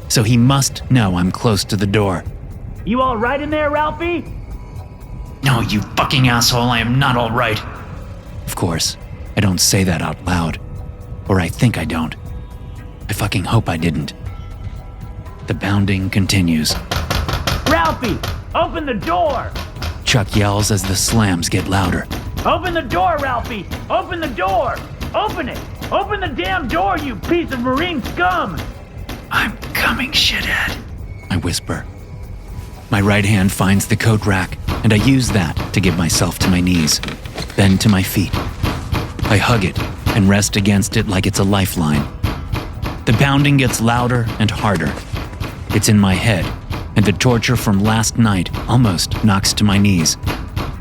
so he must know I'm close to the door. You all right in there, Ralphie? No, you fucking asshole, I am not all right. Of course, I don't say that out loud. Or I think I don't. I fucking hope I didn't. The pounding continues. Ralphie! Open the door! Chuck yells as the slams get louder. Open the door, Ralphie! Open the door! Open it! Open the damn door, you piece of marine scum! I'm coming, shithead. I whisper. My right hand finds the coat rack, and I use that to get myself to my knees, then to my feet. I hug it and rest against it like it's a lifeline. The pounding gets louder and harder. It's in my head, and the torture from last night almost knocks to my knees.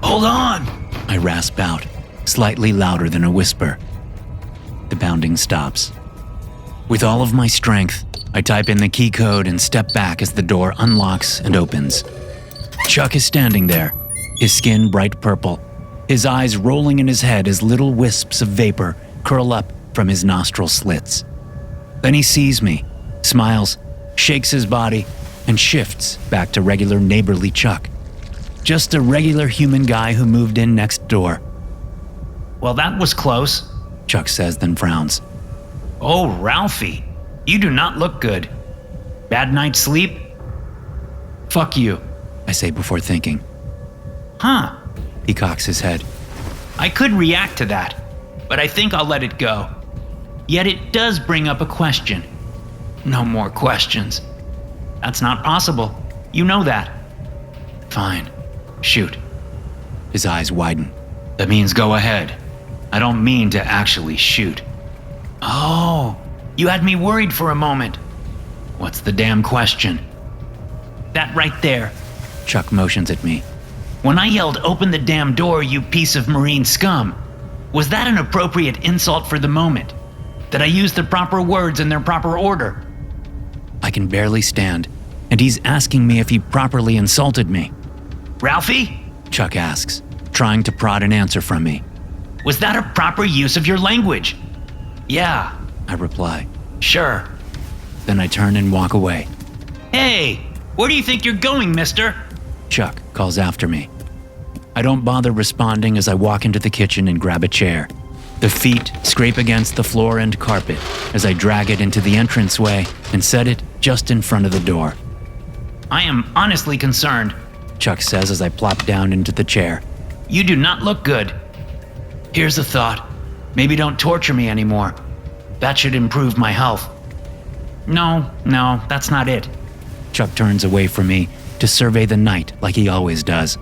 Hold on! I rasp out, slightly louder than a whisper. The pounding stops. With all of my strength, I type in the key code and step back as the door unlocks and opens. Chuck is standing there, his skin bright purple, his eyes rolling in his head as little wisps of vapor curl up from his nostril slits. Then he sees me, smiles, shakes his body, and shifts back to regular neighborly Chuck. Just a regular human guy who moved in next door. Well, that was close. Chuck says, then frowns. Oh, Ralphie, you do not look good. Bad night's sleep? Fuck you, I say before thinking. Huh. He cocks his head. I could react to that, but I think I'll let it go. Yet it does bring up a question. No more questions. That's not possible. You know that. Fine. Shoot. His eyes widen. That means go ahead. I don't mean to actually shoot. Oh, you had me worried for a moment. What's the damn question? That right there. Chuck motions at me. When I yelled, "Open the damn door, you piece of marine scum," was that an appropriate insult for the moment? Did I use the proper words in their proper order? I can barely stand, and he's asking me if he properly insulted me. Ralphie? Chuck asks, trying to prod an answer from me. Was that a proper use of your language? Yeah, I reply. sure. Then I turn and walk away. Hey, where do you think you're going, mister? Chuck calls after me. I don't bother responding as I walk into the kitchen and grab a chair. The feet scrape against the floor and carpet as I drag it into the entranceway and set it just in front of the door. I am honestly concerned. Chuck says as I plop down into the chair. You do not look good. Here's a thought. Maybe don't torture me anymore. That should improve my health. No, that's not it. Chuck turns away from me to survey the night like he always does.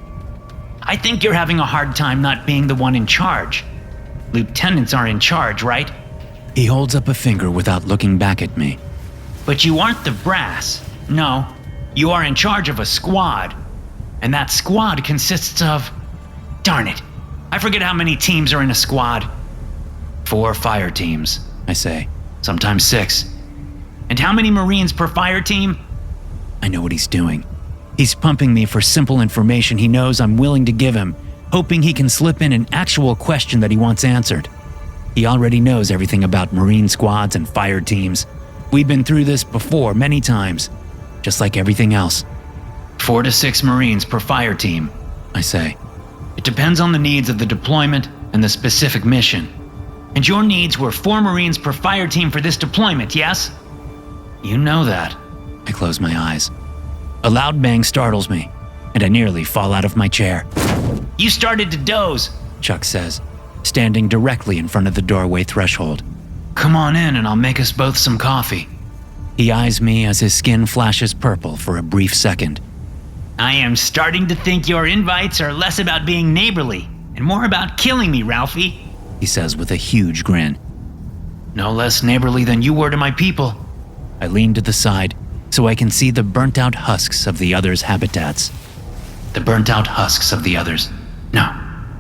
I think you're having a hard time not being the one in charge. Lieutenants are in charge, right? He holds up a finger without looking back at me. But you aren't the brass. No, you are in charge of a squad. And that squad consists of... Darn it. I forget how many teams are in a squad. 4 fire teams, I say. Sometimes 6. And how many Marines per fire team? I know what he's doing. He's pumping me for simple information he knows I'm willing to give him, hoping he can slip in an actual question that he wants answered. He already knows everything about Marine squads and fire teams. We've been through this before many times, just like everything else. 4 to 6 Marines per fire team, I say. It depends on the needs of the deployment and the specific mission. And your needs were 4 Marines per fire team for this deployment, yes? You know that. I close my eyes. A loud bang startles me, and I nearly fall out of my chair. You started to doze, Chuck says, standing directly in front of the doorway threshold. Come on in and I'll make us both some coffee. He eyes me as his skin flashes purple for a brief second. I am starting to think your invites are less about being neighborly and more about killing me, Ralphie, he says with a huge grin. No less neighborly than you were to my people. I lean to the side so I can see the burnt-out husks of the others' habitats. The burnt-out husks of the others. No,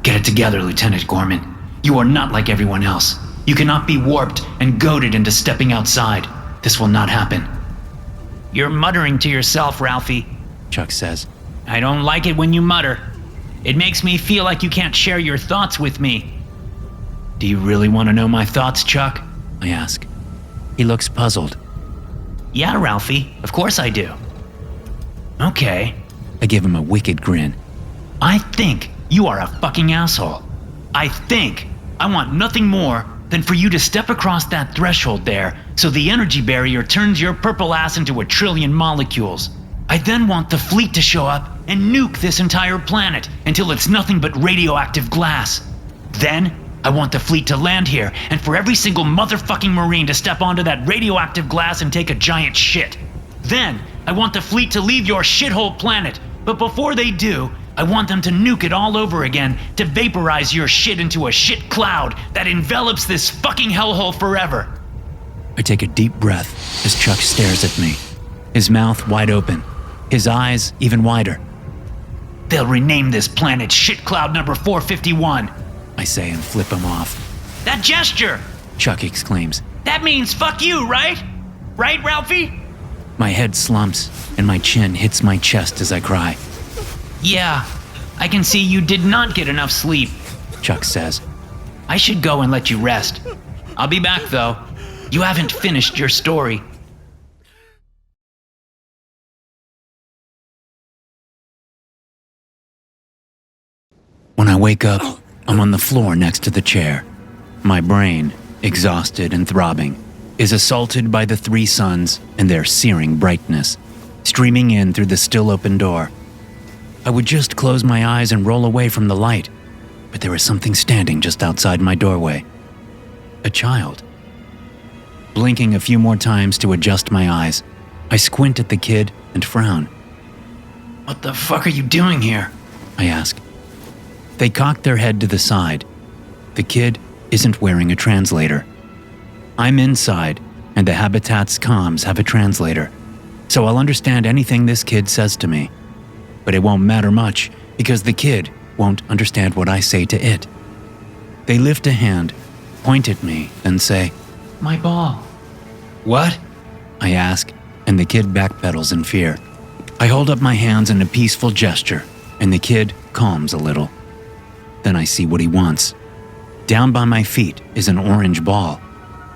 get it together, Lieutenant Gorman. You are not like everyone else. You cannot be warped and goaded into stepping outside. This will not happen. You're muttering to yourself, Ralphie, Chuck says. I don't like it when you mutter. It makes me feel like you can't share your thoughts with me. Do you really want to know my thoughts, Chuck? I ask. He looks puzzled. Yeah, Ralphie, of course I do. Okay. I give him a wicked grin. I think you are a fucking asshole. I want nothing more than for you to step across that threshold there so the energy barrier turns your purple ass into 1 trillion molecules. I then want the fleet to show up and nuke this entire planet until it's nothing but radioactive glass. Then, I want the fleet to land here and for every single motherfucking Marine to step onto that radioactive glass and take a giant shit. Then, I want the fleet to leave your shithole planet, but before they do, I want them to nuke it all over again to vaporize your shit into a shit cloud that envelops this fucking hellhole forever. I take a deep breath as Chuck stares at me, his mouth wide open, his eyes even wider. They'll rename this planet Shit Cloud number 451. I say and flip him off. That gesture! Chuck exclaims. That means fuck you, right? Right, Ralphie? My head slumps and my chin hits my chest as I cry. Yeah, I can see you did not get enough sleep, Chuck says. I should go and let you rest. I'll be back, though. You haven't finished your story. When I wake up, I'm on the floor next to the chair. My brain, exhausted and throbbing, is assaulted by the three suns and their searing brightness, streaming in through the still open door. I would just close my eyes and roll away from the light, but there is something standing just outside my doorway. A child. Blinking a few more times to adjust my eyes, I squint at the kid and frown. What the fuck are you doing here? I ask. They cock their head to the side. The kid isn't wearing a translator. I'm inside, and the habitat's comms have a translator, so I'll understand anything this kid says to me. But it won't matter much, because the kid won't understand what I say to it. They lift a hand, point at me, then say, My ball. What? I ask, and the kid backpedals in fear. I hold up my hands in a peaceful gesture, and the kid calms a little. Then I see what he wants. Down by my feet is an orange ball,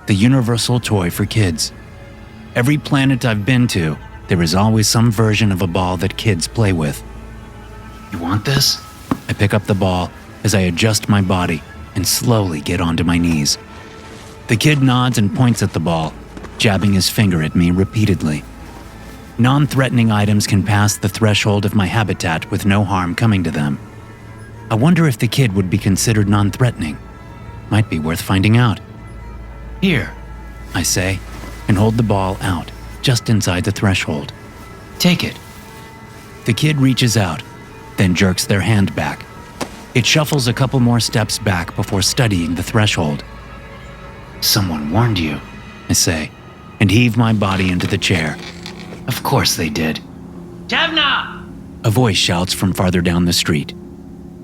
the universal toy for kids. Every planet I've been to, there is always some version of a ball that kids play with. You want this? I pick up the ball as I adjust my body and slowly get onto my knees. The kid nods and points at the ball, jabbing his finger at me repeatedly. Non-threatening items can pass the threshold of my habitat with no harm coming to them. I wonder if the kid would be considered non-threatening. Might be worth finding out. Here, I say, and hold the ball out, just inside the threshold. Take it. The kid reaches out, then jerks their hand back. It shuffles a couple more steps back before studying the threshold. Someone warned you, I say, and heave my body into the chair. Of course they did. Tevna! A voice shouts from farther down the street.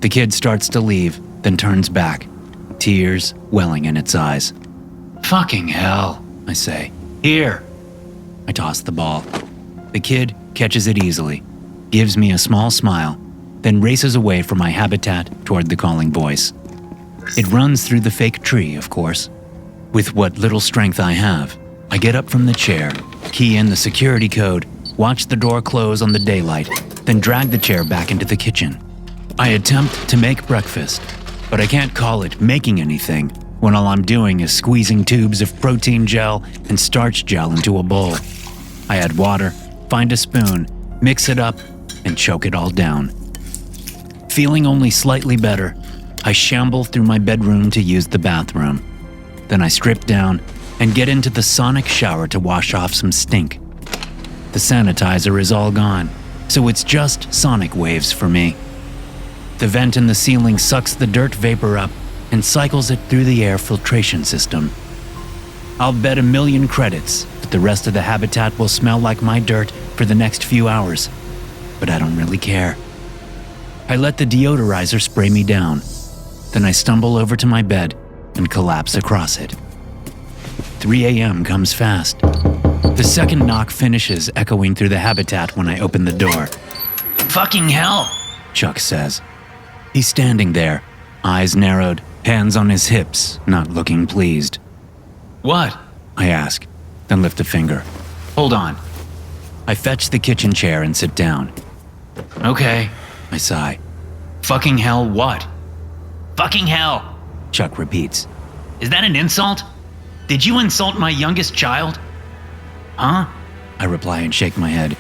The kid starts to leave, then turns back, tears welling in its eyes. Fucking hell, I say. Here. I toss the ball. The kid catches it easily, gives me a small smile, then races away from my habitat toward the calling voice. It runs through the fake tree, of course. With what little strength I have, I get up from the chair, key in the security code, watch the door close on the daylight, then drag the chair back into the kitchen. I attempt to make breakfast, but I can't call it making anything when all I'm doing is squeezing tubes of protein gel and starch gel into a bowl. I add water, find a spoon, mix it up, and choke it all down. Feeling only slightly better, I shamble through my bedroom to use the bathroom. Then I strip down and get into the sonic shower to wash off some stink. The sanitizer is all gone, so it's just sonic waves for me. The vent in the ceiling sucks the dirt vapor up and cycles it through the air filtration system. I'll bet 1,000,000 credits that the rest of the habitat will smell like my dirt for the next few hours, but I don't really care. I let the deodorizer spray me down. Then I stumble over to my bed and collapse across it. 3 a.m. comes fast. The second knock finishes echoing through the habitat when I open the door. Fucking hell, Chuck says. He's standing there, eyes narrowed, hands on his hips, not looking pleased. What? I ask, then lift a finger. Hold on. I fetch the kitchen chair and sit down. Okay. I sigh. Fucking hell what? Fucking hell! Chuck repeats. Is that an insult? Did you insult my youngest child? Huh? I reply and shake my head.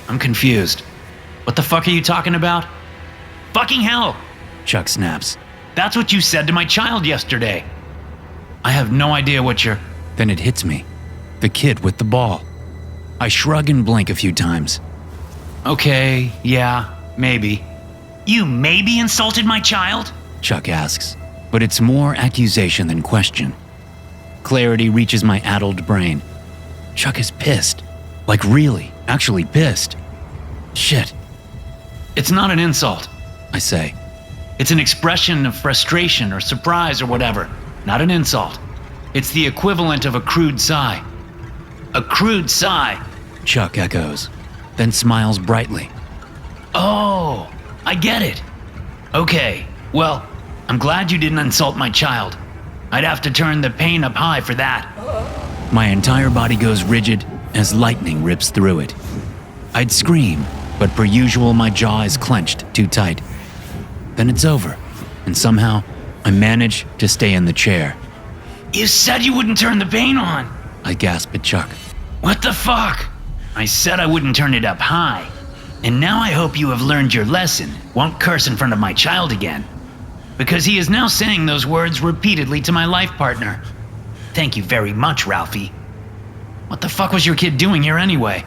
I'm confused. What the fuck are you talking about? Fucking hell! Chuck snaps. That's what you said to my child yesterday. I have no idea what you're... Then it hits me. The kid with the ball. I shrug and blink a few times. Okay, yeah, maybe. You maybe insulted my child? Chuck asks, but it's more accusation than question. Clarity reaches my addled brain. Chuck is pissed. Like really, actually pissed. Shit, It's not an insult. I say. It's an expression of frustration or surprise or whatever. Not an insult. It's the equivalent of a crude sigh. A crude sigh. Chuck echoes, then smiles brightly. Oh, I get it. Okay, well, I'm glad you didn't insult my child. I'd have to turn the pain up high for that. My entire body goes rigid as lightning rips through it. I'd scream, but per usual, my jaw is clenched too tight. Then it's over, and somehow I manage to stay in the chair. You said you wouldn't turn the pain on. I gasp at Chuck. What the fuck? I said I wouldn't turn it up high. And now I hope you have learned your lesson. Won't curse in front of my child again. Because he is now saying those words repeatedly to my life partner. Thank you very much, Ralphie. What the fuck was your kid doing here anyway?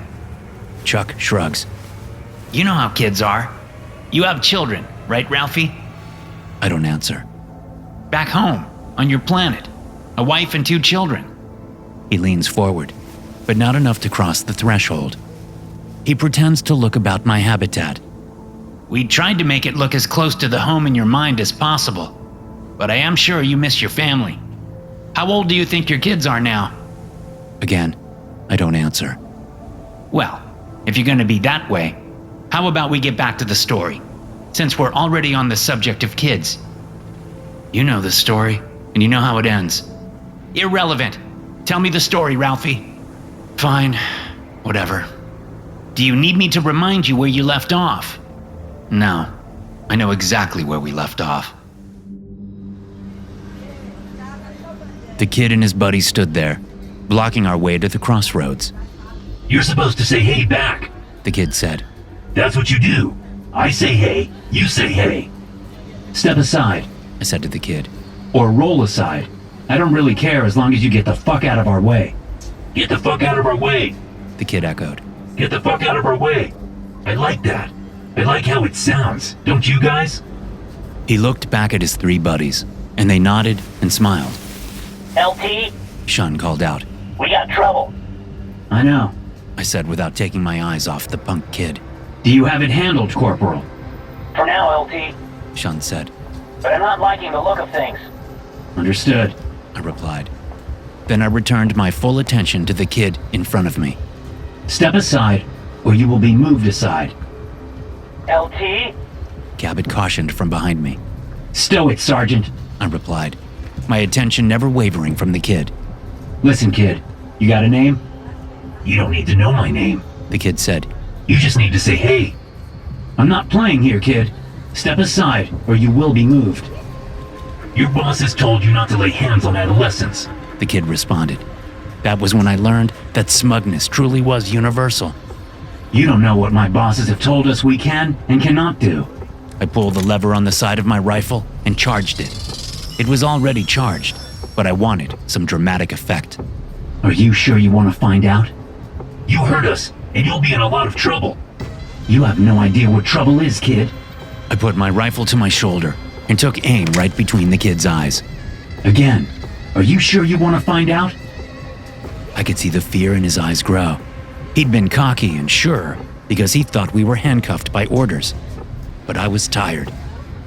Chuck shrugs. You know how kids are. You have children, right, Ralphie? I don't answer. Back home, on your planet. A wife and 2 children. He leans forward, but not enough to cross the threshold. He pretends to look about my habitat. We tried to make it look as close to the home in your mind as possible, but I am sure you miss your family. How old do you think your kids are now? Again, I don't answer. Well, if you're gonna be that way, how about we get back to the story, since we're already on the subject of kids? You know the story, and you know how it ends. Irrelevant. Tell me the story, Ralphie. Fine, whatever. Do you need me to remind you where you left off? No, I know exactly where we left off. The kid and his buddy stood there, blocking our way to the crossroads. You're supposed to say hey back. The kid said. That's what you do. I say hey, you say hey. Step aside, I said to the kid. or roll aside. I don't really care as long as you get the fuck out of our way. Get the fuck out of our way. The kid echoed. Get the fuck out of our way. I like that. I like how it sounds. Don't you guys? He looked back at his 3 buddies, and they nodded and smiled. LT, Shun called out. we got trouble. I know. I said without taking my eyes off the punk kid. Do you have it handled, Corporal? For now, LT, Shun said. but I'm not liking the look of things. Understood. I replied. Then I returned my full attention to the kid in front of me. Step aside, or you will be moved aside. LT, Cabot cautioned from behind me. Stow it, Sergeant. I replied, my attention never wavering from the kid. Listen, kid. You got a name? You don't need to know my name. The kid said. You just need to say hey. I'm not playing here, kid. Step aside, or you will be moved. Your boss has told you not to lay hands on adolescents. The kid responded. That was when I learned that smugness truly was universal. You don't know what my bosses have told us we can and cannot do. I pulled the lever on the side of my rifle and charged it. It was already charged, but I wanted some dramatic effect. Are you sure you want to find out? You hurt us, and you'll be in a lot of trouble. You have no idea what trouble is, kid. I put my rifle to my shoulder and took aim right between the kid's eyes. Again, are you sure you want to find out? I could see the fear in his eyes grow. He'd been cocky and sure because he thought we were handcuffed by orders. But I was tired.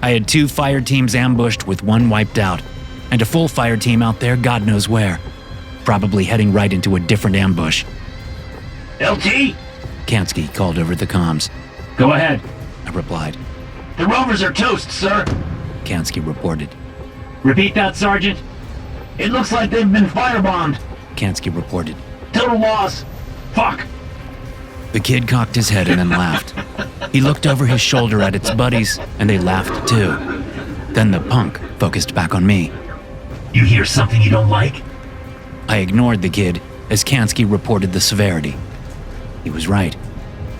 I had 2 fire teams ambushed with 1 wiped out, and a full fire team out there God knows where, probably heading right into a different ambush. LT? Kansky called over the comms. Go ahead. I replied. The Rovers are toast, sir. Kansky reported. Repeat that, Sergeant. It looks like they've been firebombed. Kansky reported. Total loss. Fuck. The kid cocked his head and then laughed. He looked over his shoulder at its buddies, and they laughed too. Then the punk focused back on me. You hear something you don't like? I ignored the kid as Kansky reported the severity. He was right.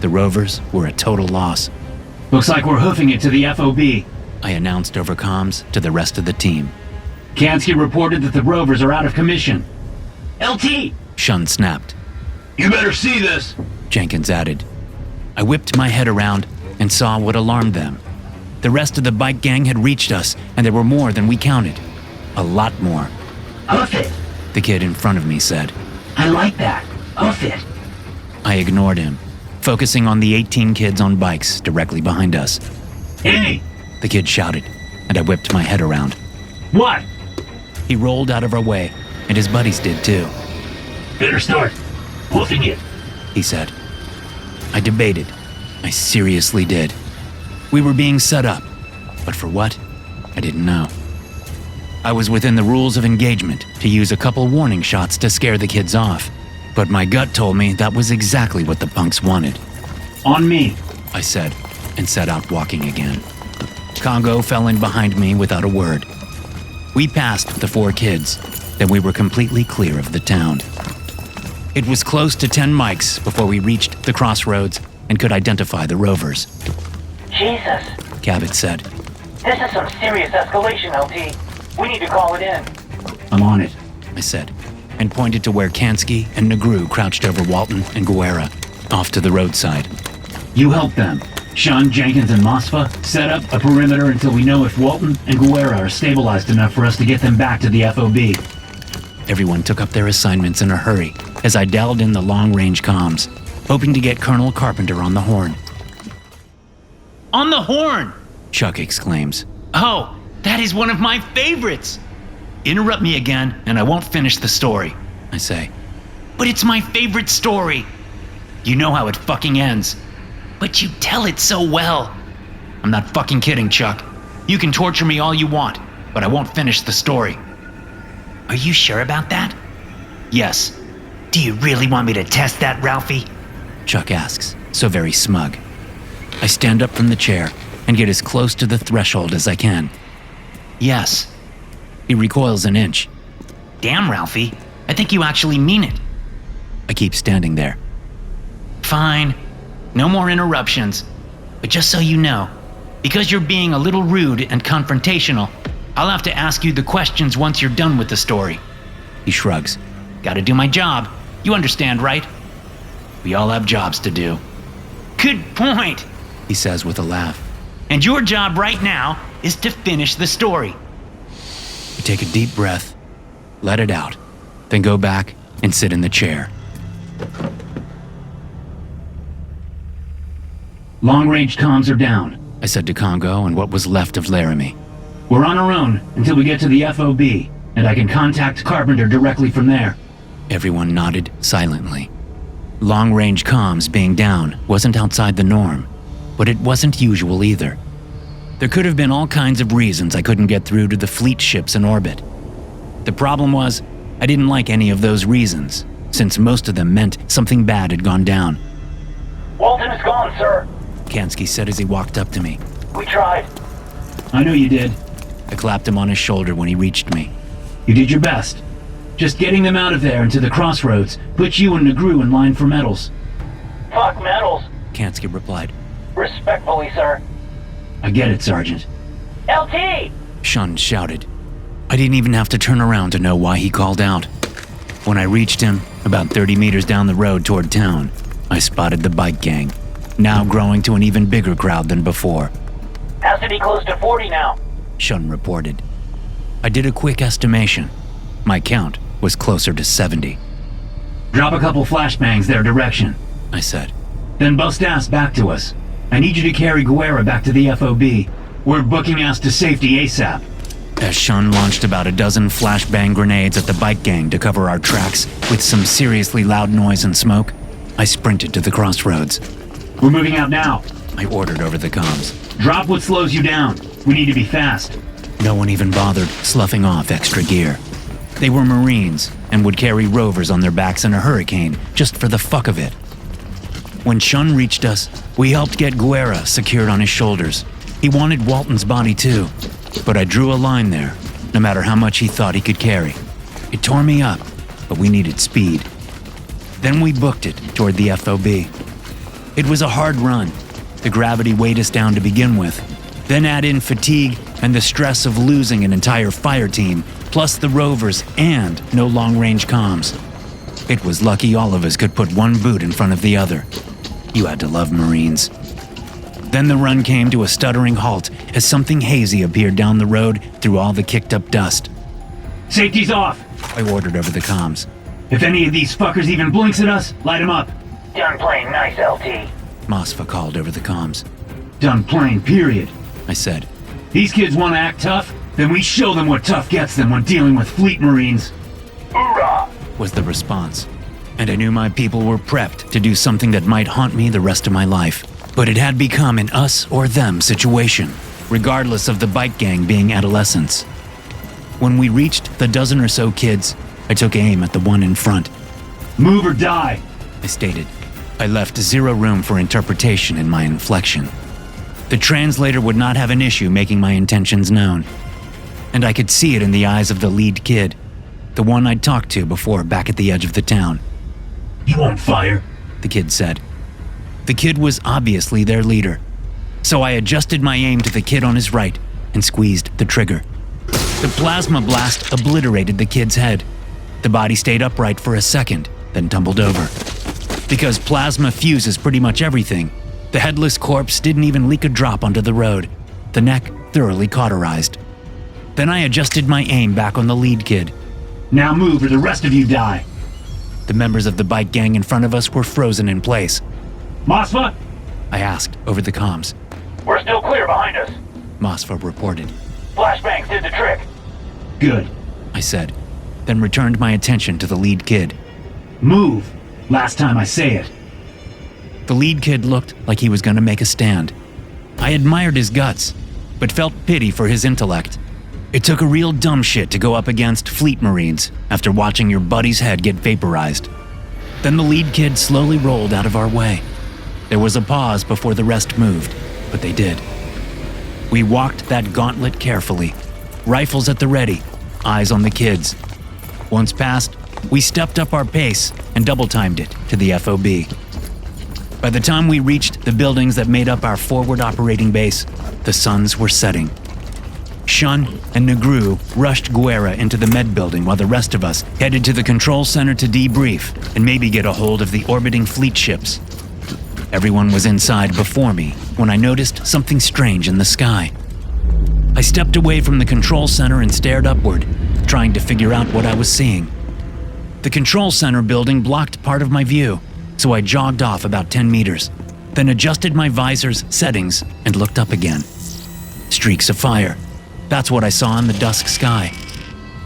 The Rovers were a total loss. Looks like we're hoofing it to the FOB. I announced over comms to the rest of the team. Kansky reported that the Rovers are out of commission. LT! Shun snapped. You better see this. Jenkins added. I whipped my head around and saw what alarmed them. The rest of the bike gang had reached us, and there were more than we counted. A lot more. Hoof it. The kid in front of me said. I like that. Hoof it. I ignored him, focusing on the 18 kids on bikes directly behind us. Hey! The kid shouted, and I whipped my head around. What? He rolled out of our way, and his buddies did too. Better start hoofing it. He said. I debated. I seriously did. We were being set up, but for what? I didn't know. I was within the rules of engagement to use a couple warning shots to scare the kids off, but my gut told me that was exactly what the punks wanted. On me, I said, and set out walking again. Congo fell in behind me without a word. We passed the 4 kids, then we were completely clear of the town. It was close to 10 mics before we reached the crossroads and could identify the rovers. Jesus, Cabot said. this is some serious escalation, LT. We need to call it in. I'm on it. I said, and pointed to where Kansky and Negru crouched over Walton and Guerra, off to the roadside. You help them. Shun, Jenkins, and Mosfa set up a perimeter until we know if Walton and Guerra are stabilized enough for us to get them back to the FOB. Everyone took up their assignments in a hurry as I dialed in the long-range comms, hoping to get Colonel Carpenter on the horn. On the horn! Chuck exclaims. Oh, that is one of my favorites! Interrupt me again, and I won't finish the story. I say. But it's my favorite story. You know how it fucking ends. But you tell it so well. I'm not fucking kidding, Chuck. You can torture me all you want, but I won't finish the story. Are you sure about that? Yes. Do you really want me to test that, Ralphie? Chuck asks, so very smug. I stand up from the chair and get as close to the threshold as I can. Yes. He recoils an inch. Damn, Ralphie. I think you actually mean it. I keep standing there. Fine. No more interruptions. But just so you know, because you're being a little rude and confrontational, I'll have to ask you the questions once you're done with the story. He shrugs. Gotta do my job. You understand, right? We all have jobs to do. Good point, He says with a laugh. and your job right now is to finish the story. I take a deep breath, let it out, then go back and sit in the chair. Long-range comms are down. I said to Congo and what was left of Laramie. We're on our own until we get to the FOB, and I can contact Carpenter directly from there. Everyone nodded silently. Long-range comms being down wasn't outside the norm, but it wasn't usual either. There could have been all kinds of reasons I couldn't get through to the fleet ships in orbit. The problem was, I didn't like any of those reasons, since most of them meant something bad had gone down. Walton is gone, sir. Kansky said as he walked up to me. We tried. I know you did. I clapped him on his shoulder when he reached me. You did your best. Just getting them out of there and to the crossroads puts you and Negru in line for medals. Fuck medals. Kansky replied. Respectfully, sir. I get it, Sergeant. LT! Shun shouted. I didn't even have to turn around to know why he called out. When I reached him, about 30 meters down the road toward town, I spotted the bike gang, now growing to an even bigger crowd than before. Has to be close to 40 now. Shun reported. I did a quick estimation. My count was closer to 70. Drop a couple flashbangs their direction. I said. Then bust ass back to us. I need you to carry Guerra back to the FOB. We're booking ass to safety ASAP. As Shun launched about a dozen flashbang grenades at the bike gang to cover our tracks with some seriously loud noise and smoke, I sprinted to the crossroads. We're moving out now. I ordered over the comms. Drop what slows you down. We need to be fast. No one even bothered sloughing off extra gear. They were Marines and would carry rovers on their backs in a hurricane just for the fuck of it. When Shun reached us, we helped get Guerra secured on his shoulders. He wanted Walton's body too, but I drew a line there, no matter how much he thought he could carry. It tore me up, but we needed speed. Then we booked it toward the FOB. It was a hard run. The gravity weighed us down to begin with. Then add in fatigue and the stress of losing an entire fire team, plus the rovers and no long-range comms. It was lucky all of us could put one boot in front of the other. You had to love Marines. Then the run came to a stuttering halt as something hazy appeared down the road through all the kicked-up dust. Safety's off. I ordered over the comms. If any of these fuckers even blinks at us, light them up. Done playing nice, LT. Mosfa called over the comms. Done playing, period. I said. These kids want to act tough? Then we show them what tough gets them when dealing with fleet Marines. Hoorah! Was the response. And I knew my people were prepped to do something that might haunt me the rest of my life. But it had become an us or them situation, regardless of the bike gang being adolescents. When we reached the dozen or so kids, I took aim at the one in front. Move or die, I stated. I left zero room for interpretation in my inflection. The translator would not have an issue making my intentions known. And I could see it in the eyes of the lead kid, the one I'd talked to before back at the edge of the town. You won't fire, the kid said. The kid was obviously their leader, so I adjusted my aim to the kid on his right and squeezed the trigger. The plasma blast obliterated the kid's head. The body stayed upright for a second, then tumbled over. Because plasma fuses pretty much everything, the headless corpse didn't even leak a drop onto the road, the neck thoroughly cauterized. Then I adjusted my aim back on the lead kid. Now move or the rest of you die. The members of the bike gang in front of us were frozen in place. Mosfa? I asked over the comms. We're still clear behind us. Mosfa reported. Flashbangs did the trick. Good. I said, then returned my attention to the lead kid. Move. Last time I say it. The lead kid looked like he was going to make a stand. I admired his guts, but felt pity for his intellect. It took a real dumb shit to go up against fleet marines after watching your buddy's head get vaporized. Then the lead kid slowly rolled out of our way. There was a pause before the rest moved, but they did. We walked that gauntlet carefully, rifles at the ready, eyes on the kids. Once past, we stepped up our pace and double-timed it to the FOB. By the time we reached the buildings that made up our forward operating base, the suns were setting. Shun and Negru rushed Guerra into the med building while the rest of us headed to the control center to debrief and maybe get a hold of the orbiting fleet ships. Everyone was inside before me when I noticed something strange in the sky. I stepped away from the control center and stared upward, trying to figure out what I was seeing. The control center building blocked part of my view, so I jogged off about 10 meters, then adjusted my visor's settings and looked up again. Streaks of fire. That's what I saw in the dusk sky,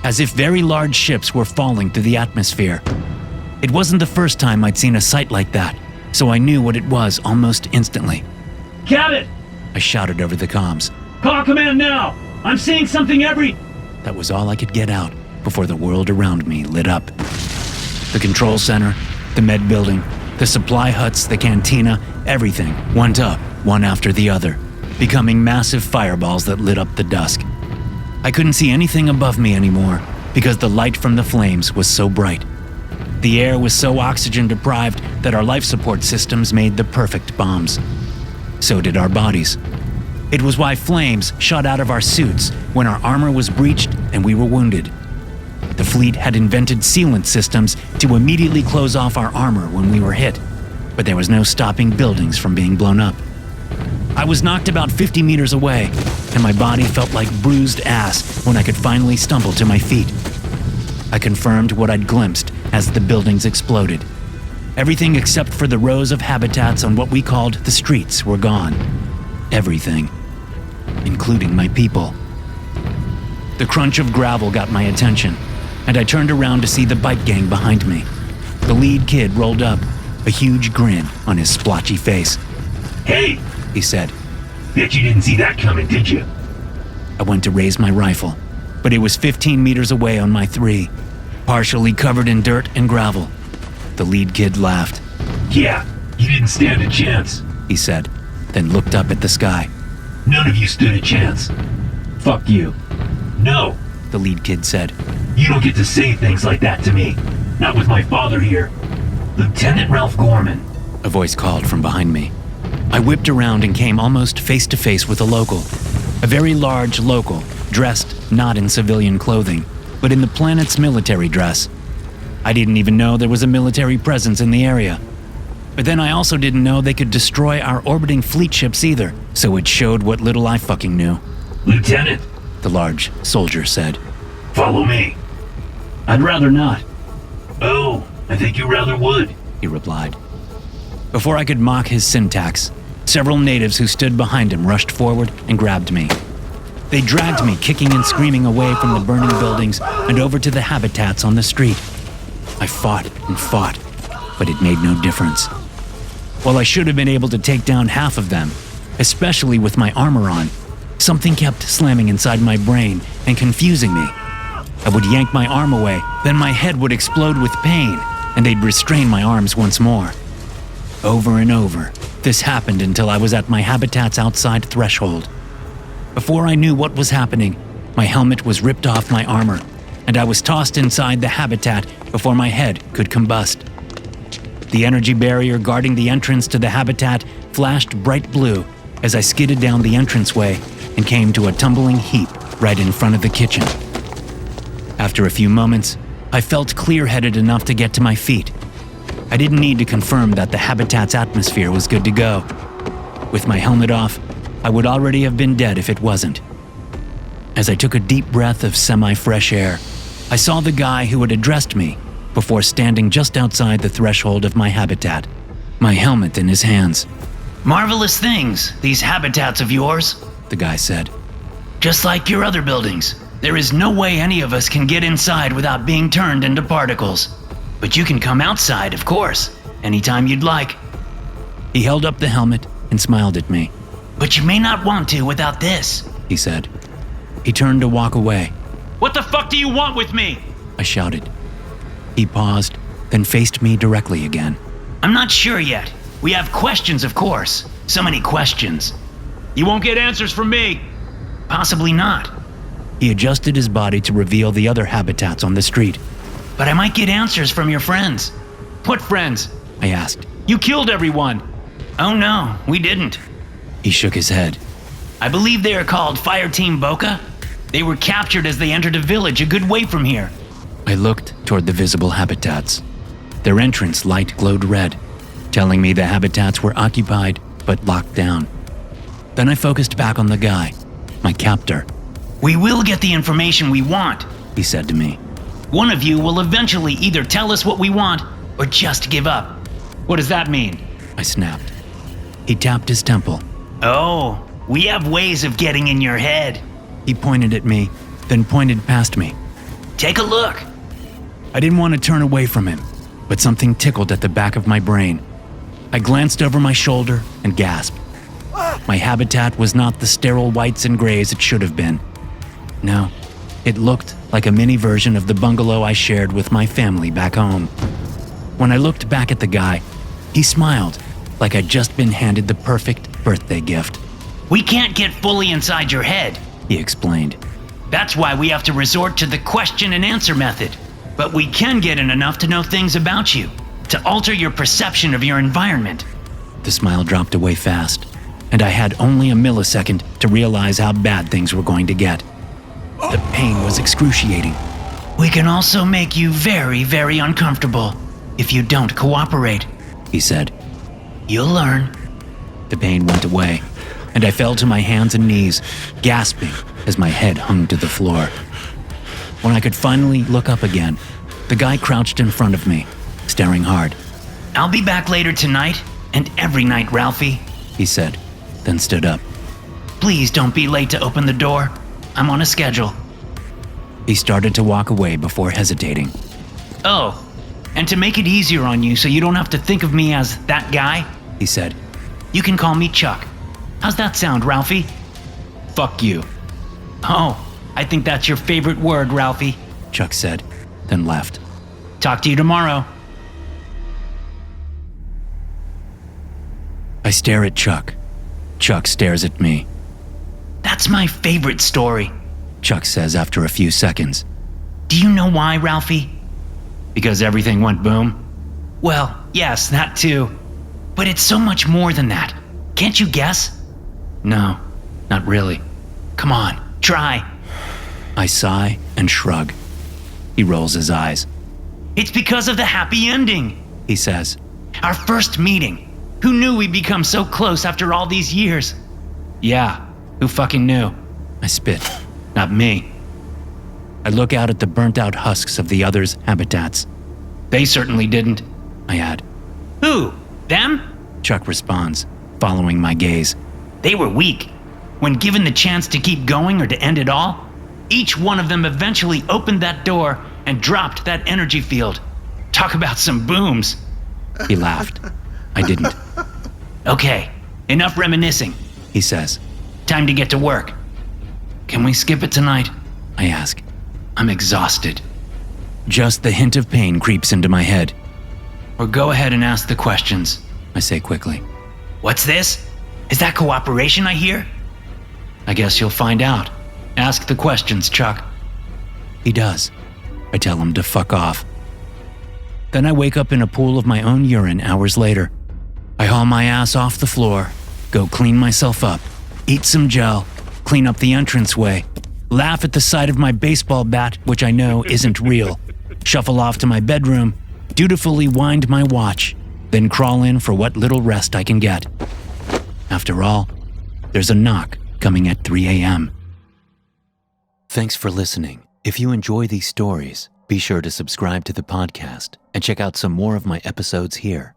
as if very large ships were falling through the atmosphere. It wasn't the first time I'd seen a sight like that, so I knew what it was almost instantly. Cabot! I shouted over the comms. Call command now! I'm seeing something That was all I could get out before the world around me lit up. The control center, the med building, the supply huts, the cantina, everything went up, one after the other, becoming massive fireballs that lit up the dusk. I couldn't see anything above me anymore because the light from the flames was so bright. The air was so oxygen deprived that our life support systems made the perfect bombs. So did our bodies. It was why flames shot out of our suits when our armor was breached and we were wounded. The fleet had invented sealant systems to immediately close off our armor when we were hit, but there was no stopping buildings from being blown up. I was knocked about 50 meters away, and my body felt like bruised ass when I could finally stumble to my feet. I confirmed what I'd glimpsed as the buildings exploded. Everything except for the rows of habitats on what we called the streets were gone. Everything, including my people. The crunch of gravel got my attention, and I turned around to see the bike gang behind me. The lead kid rolled up, a huge grin on his splotchy face. Hey, he said. Bet you didn't see that coming, did you? I went to raise my rifle, but it was 15 meters away on my 3, partially covered in dirt and gravel. The lead kid laughed. Yeah, you didn't stand a chance, he said, then looked up at the sky. None of you stood a chance. Fuck you. No, the lead kid said. You don't get to say things like that to me. Not with my father here. Lieutenant Ralph Gorman, a voice called from behind me. I whipped around and came almost face to face with a local. A very large local, dressed not in civilian clothing, but in the planet's military dress. I didn't even know there was a military presence in the area. But then I also didn't know they could destroy our orbiting fleet ships either, so it showed what little I fucking knew. Lieutenant, the large soldier said. Follow me. I'd rather not. Oh, I think you rather would, he replied. Before I could mock his syntax, several natives who stood behind him rushed forward and grabbed me. They dragged me kicking and screaming away from the burning buildings and over to the habitats on the street. I fought and fought, but it made no difference. While I should have been able to take down half of them, especially with my armor on, something kept slamming inside my brain and confusing me. I would yank my arm away, then my head would explode with pain, and they'd restrain my arms once more. Over and over, this happened until I was at my habitat's outside threshold. Before I knew what was happening, my helmet was ripped off my armor, and I was tossed inside the habitat before my head could combust. The energy barrier guarding the entrance to the habitat flashed bright blue as I skidded down the entranceway and came to a tumbling heap right in front of the kitchen. After a few moments, I felt clear-headed enough to get to my feet. I didn't need to confirm that the habitat's atmosphere was good to go. With my helmet off, I would already have been dead if it wasn't. As I took a deep breath of semi-fresh air, I saw the guy who had addressed me before standing just outside the threshold of my habitat, my helmet in his hands. Marvelous things, these habitats of yours, The guy said. just like your other buildings. There is no way any of us can get inside without being turned into particles. But you can come outside, of course, anytime you'd like. He held up the helmet and smiled at me. But you may not want to without this. He said. He turned to walk away. What the fuck do you want with me? I shouted. He paused, then faced me directly again. I'm not sure yet. We have questions, of course. So many questions. You won't get answers from me. Possibly not. He adjusted his body to reveal the other habitats on the street. But I might get answers from your friends. What friends? I asked. You killed everyone. Oh no, we didn't. He shook his head. I believe they are called Fire Team Boca. They were captured as they entered a village a good way from here. I looked toward the visible habitats. Their entrance light glowed red, telling me the habitats were occupied but locked down. Then I focused back on the guy, my captor. We will get the information we want. He said to me. One of you will eventually either tell us what we want or just give up. What does that mean? I snapped. He tapped his temple. Oh, we have ways of getting in your head. He pointed at me, then pointed past me. Take a look. I didn't want to turn away from him, but something tickled at the back of my brain. I glanced over my shoulder and gasped. My habitat was not the sterile whites and grays it should have been. No, it looked like a mini version of the bungalow I shared with my family back home. When I looked back at the guy, he smiled like I'd just been handed the perfect birthday gift. We can't get fully inside your head. He explained. That's why we have to resort to the question and answer method. But we can get in enough to know things about you, to alter your perception of your environment. The smile dropped away fast, and I had only a millisecond to realize how bad things were going to get. The pain was excruciating. We can also make you very, very uncomfortable if you don't cooperate, He said. You'll learn. The pain went away, and I fell to my hands and knees, gasping as my head hung to the floor. When I could finally look up again, the guy crouched in front of me, staring hard. I'll be back later tonight and every night, Ralphie, He said, then stood up. Please don't be late to open the door. I'm on a schedule. He started to walk away before hesitating. Oh, and to make it easier on you so you don't have to think of me as that guy, He said. you can call me Chuck. How's that sound, Ralphie? Fuck you. Oh, I think that's your favorite word, Ralphie. Chuck said, then left. Talk to you tomorrow. I stare at Chuck. Chuck stares at me. That's my favorite story. Chuck says after a few seconds. Do you know why, Ralphie? Because everything went boom? Well, yes, that too. But it's so much more than that. Can't you guess? No, not really. Come on, try. I sigh and shrug. He rolls his eyes. It's because of the happy ending. He says. Our first meeting. Who knew we'd become so close after all these years? Yeah, who fucking knew? I spit. Not me. I look out at the burnt-out husks of the others' habitats. They certainly didn't. I add. Who? Them? Chuck responds, following my gaze. They were weak. When given the chance to keep going or to end it all, each one of them eventually opened that door and dropped that energy field. Talk about some booms. He laughed. I didn't. Okay, enough reminiscing. He says. Time to get to work. Can we skip it tonight? I ask. I'm exhausted. Just the hint of pain creeps into my head. Or go ahead and ask the questions, I say quickly. What's this? Is that cooperation I hear? I guess you'll find out. Ask the questions, Chuck. He does. I tell him to fuck off. Then I wake up in a pool of my own urine hours later. I haul my ass off the floor, go clean myself up, eat some gel, clean up the entranceway, laugh at the sight of my baseball bat, which I know isn't real, shuffle off to my bedroom, dutifully wind my watch, then crawl in for what little rest I can get. After all, there's a knock coming at 3 a.m. Thanks for listening. If you enjoy these stories, be sure to subscribe to the podcast and check out some more of my episodes here.